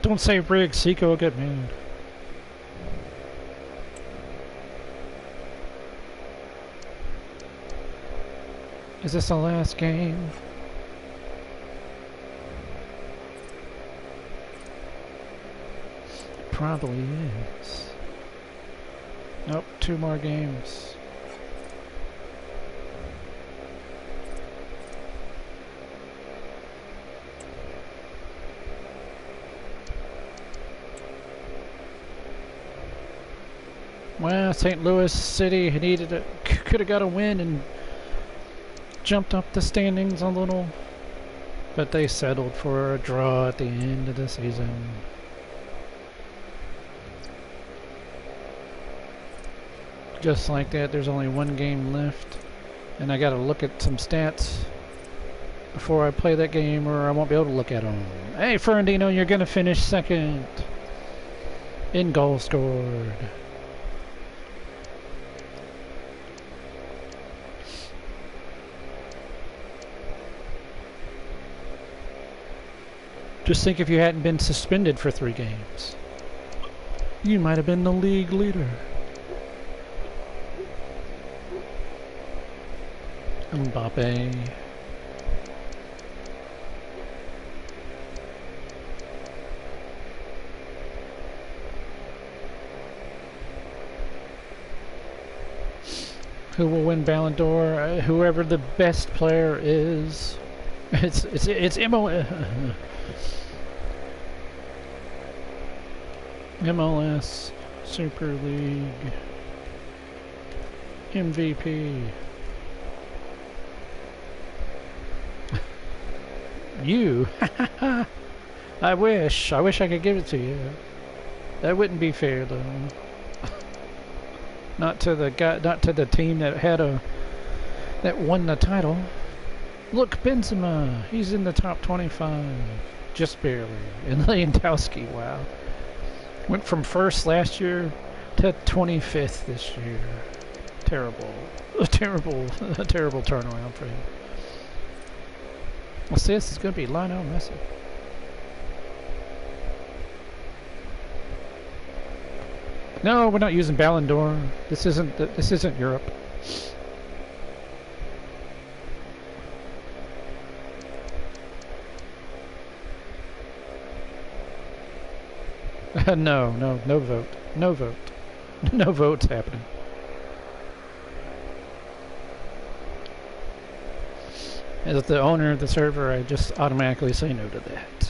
Don't say rigged, Seiko will get mad. Is this the last game? probably is. Nope, 2 more games. Well, St. Louis City could have got a win and jumped up the standings a little, but they settled for a draw at the end of the season. Just like that, there's only 1 game left, and I gotta look at some stats before I play that game, or I won't be able to look at them. Hey, Ferrandino, you're gonna finish second in goals scored. Just think if you hadn't been suspended for 3 games. You might have been the league leader. Mbappe. Who will win Ballon d'Or? Whoever the best player is. It's MLS Super League MVP. You. I wish I could give it to you. That wouldn't be fair though. Not to the team that won the title. Look, Benzema, he's in the top 25, just barely. And Lewandowski, wow, went from first last year to 25th this year. Terrible, a terrible turnaround for him. Well, see, this is going to be Lionel Messi. No, we're not using Ballon d'Or. This isn't Europe. No vote. No vote. No votes happening. As the owner of the server, I just automatically say no to that.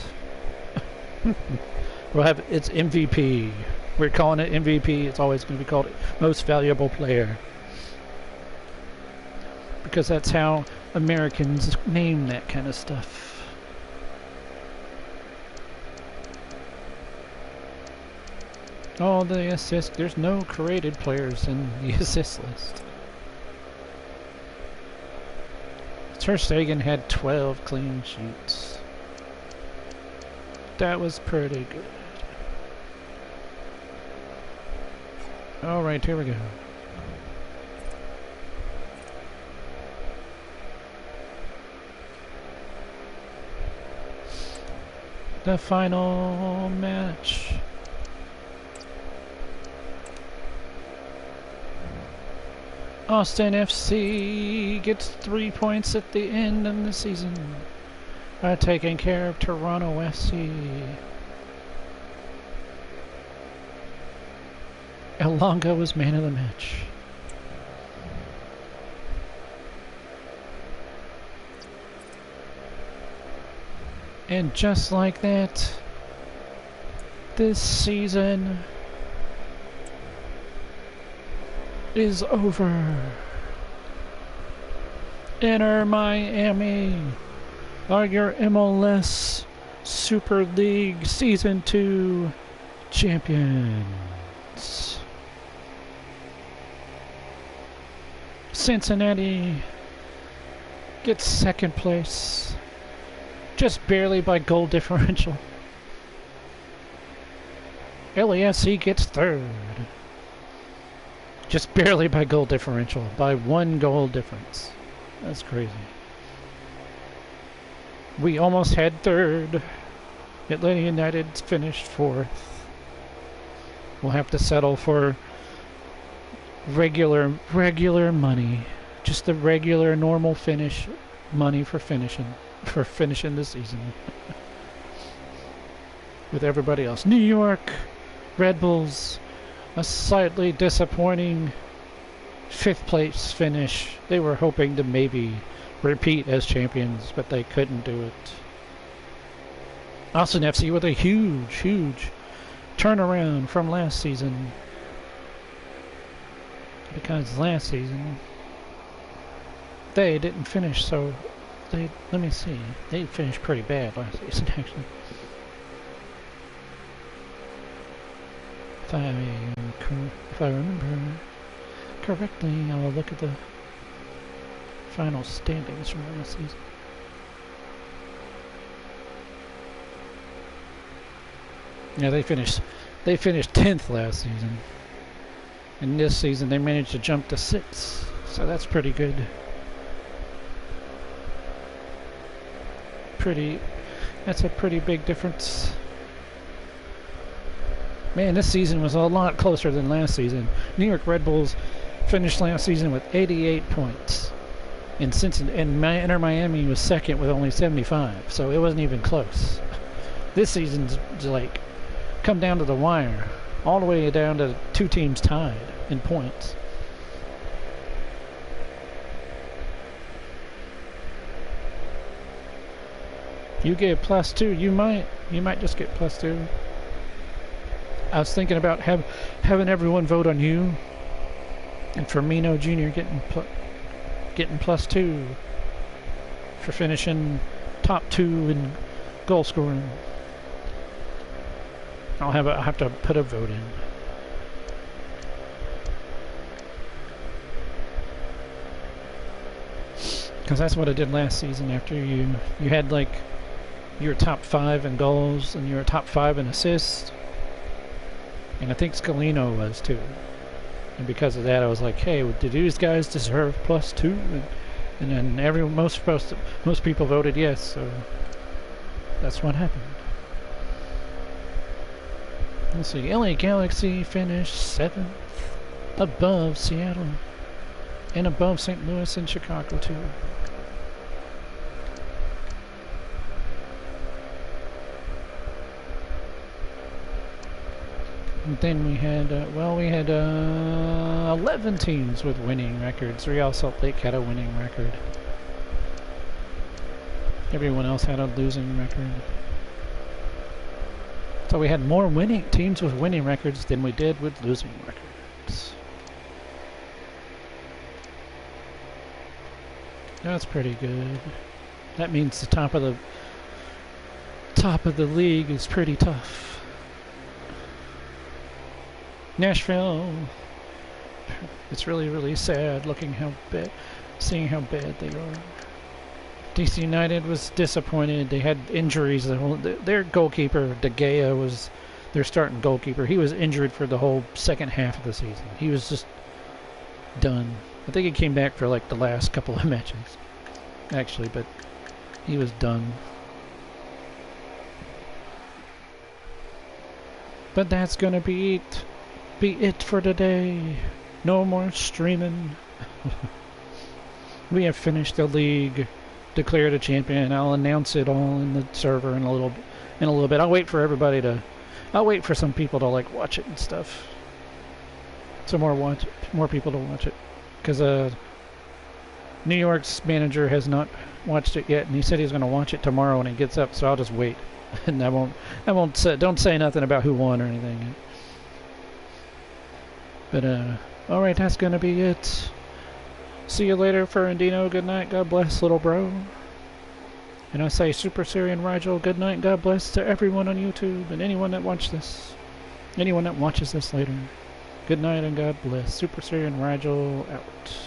It's MVP. We're calling it MVP. It's always going to be called Most Valuable Player. Because that's how Americans name that kind of stuff. Oh, the assist. There's no created players in the assist list. Ter Stegen had 12 clean sheets. That was pretty good. Alright, here we go. The final match. Austin FC gets 3 points at the end of the season by taking care of Toronto FC. Elanga was man of the match. And just like that, this season is over. Inter Miami are your MLS Super League Season 2 champions. Cincinnati gets second place, just barely by goal differential. LAFC gets third, just barely by goal differential, by 1 goal difference. That's crazy. We almost had third. Atlanta United finished 4th. We'll have to settle for regular money, just the regular normal finish money for finishing the season with everybody else. New York Red Bulls, a slightly disappointing 5th place finish. They were hoping to maybe repeat as champions, but they couldn't do it. Austin FC with a huge turnaround from last season. Because last season they didn't finish, so let me see. They finished pretty bad last season, actually. If I remember correctly, I'll look at the final standings from last season. Yeah, they finished 10th last season. And this season they managed to jump to 6th. So that's pretty good. That's a pretty big difference. Man, this season was a lot closer than last season. New York Red Bulls finished last season with 88 points. And Inter Miami was second with only 75. So it wasn't even close. This season's like come down to the wire. All the way down to 2 teams tied in points. You get +2. You might just get +2. I was thinking about having everyone vote on you, and Firmino Jr. getting +2 for finishing top 2 in goal scoring. I'll have to put a vote in. Because that's what I did last season. After you had like your top 5 in goals and your top 5 in assists, and I think Scalino was too. And because of that, I was like, hey, do these guys deserve +2? And then most people voted yes, so that's what happened. Let's see, LA Galaxy finished 7th, above Seattle, and above St. Louis and Chicago too. And then we had 11 teams with winning records. Real Salt Lake had a winning record. Everyone else had a losing record. So we had more teams with winning records than we did with losing records. That's pretty good. That means the top of the league is pretty tough. Nashville. It's really sad seeing how bad they are. DC United was disappointed. They had injuries. Their goalkeeper, De Gea, was their starting goalkeeper. He was injured for the whole second half of the season. He was just done. I think he came back for like the last couple of matches, actually, but he was done. But that's gonna be it for today. No more streaming. We have finished the league. Declared a champion. I'll announce it all in the server in a little bit. I'll wait for some people to like watch it and stuff. So more people to watch it, because New York's manager has not watched it yet, and he said he's going to watch it tomorrow when he gets up. So I'll just wait, and don't say nothing about who won or anything. But all right, that's going to be it. See you later, Ferrandino. Good night. God bless, little bro. And I say SuperSirianRigel. Good night. God bless to everyone on YouTube and anyone that watches this later. Good night and God bless. SuperSirianRigel out.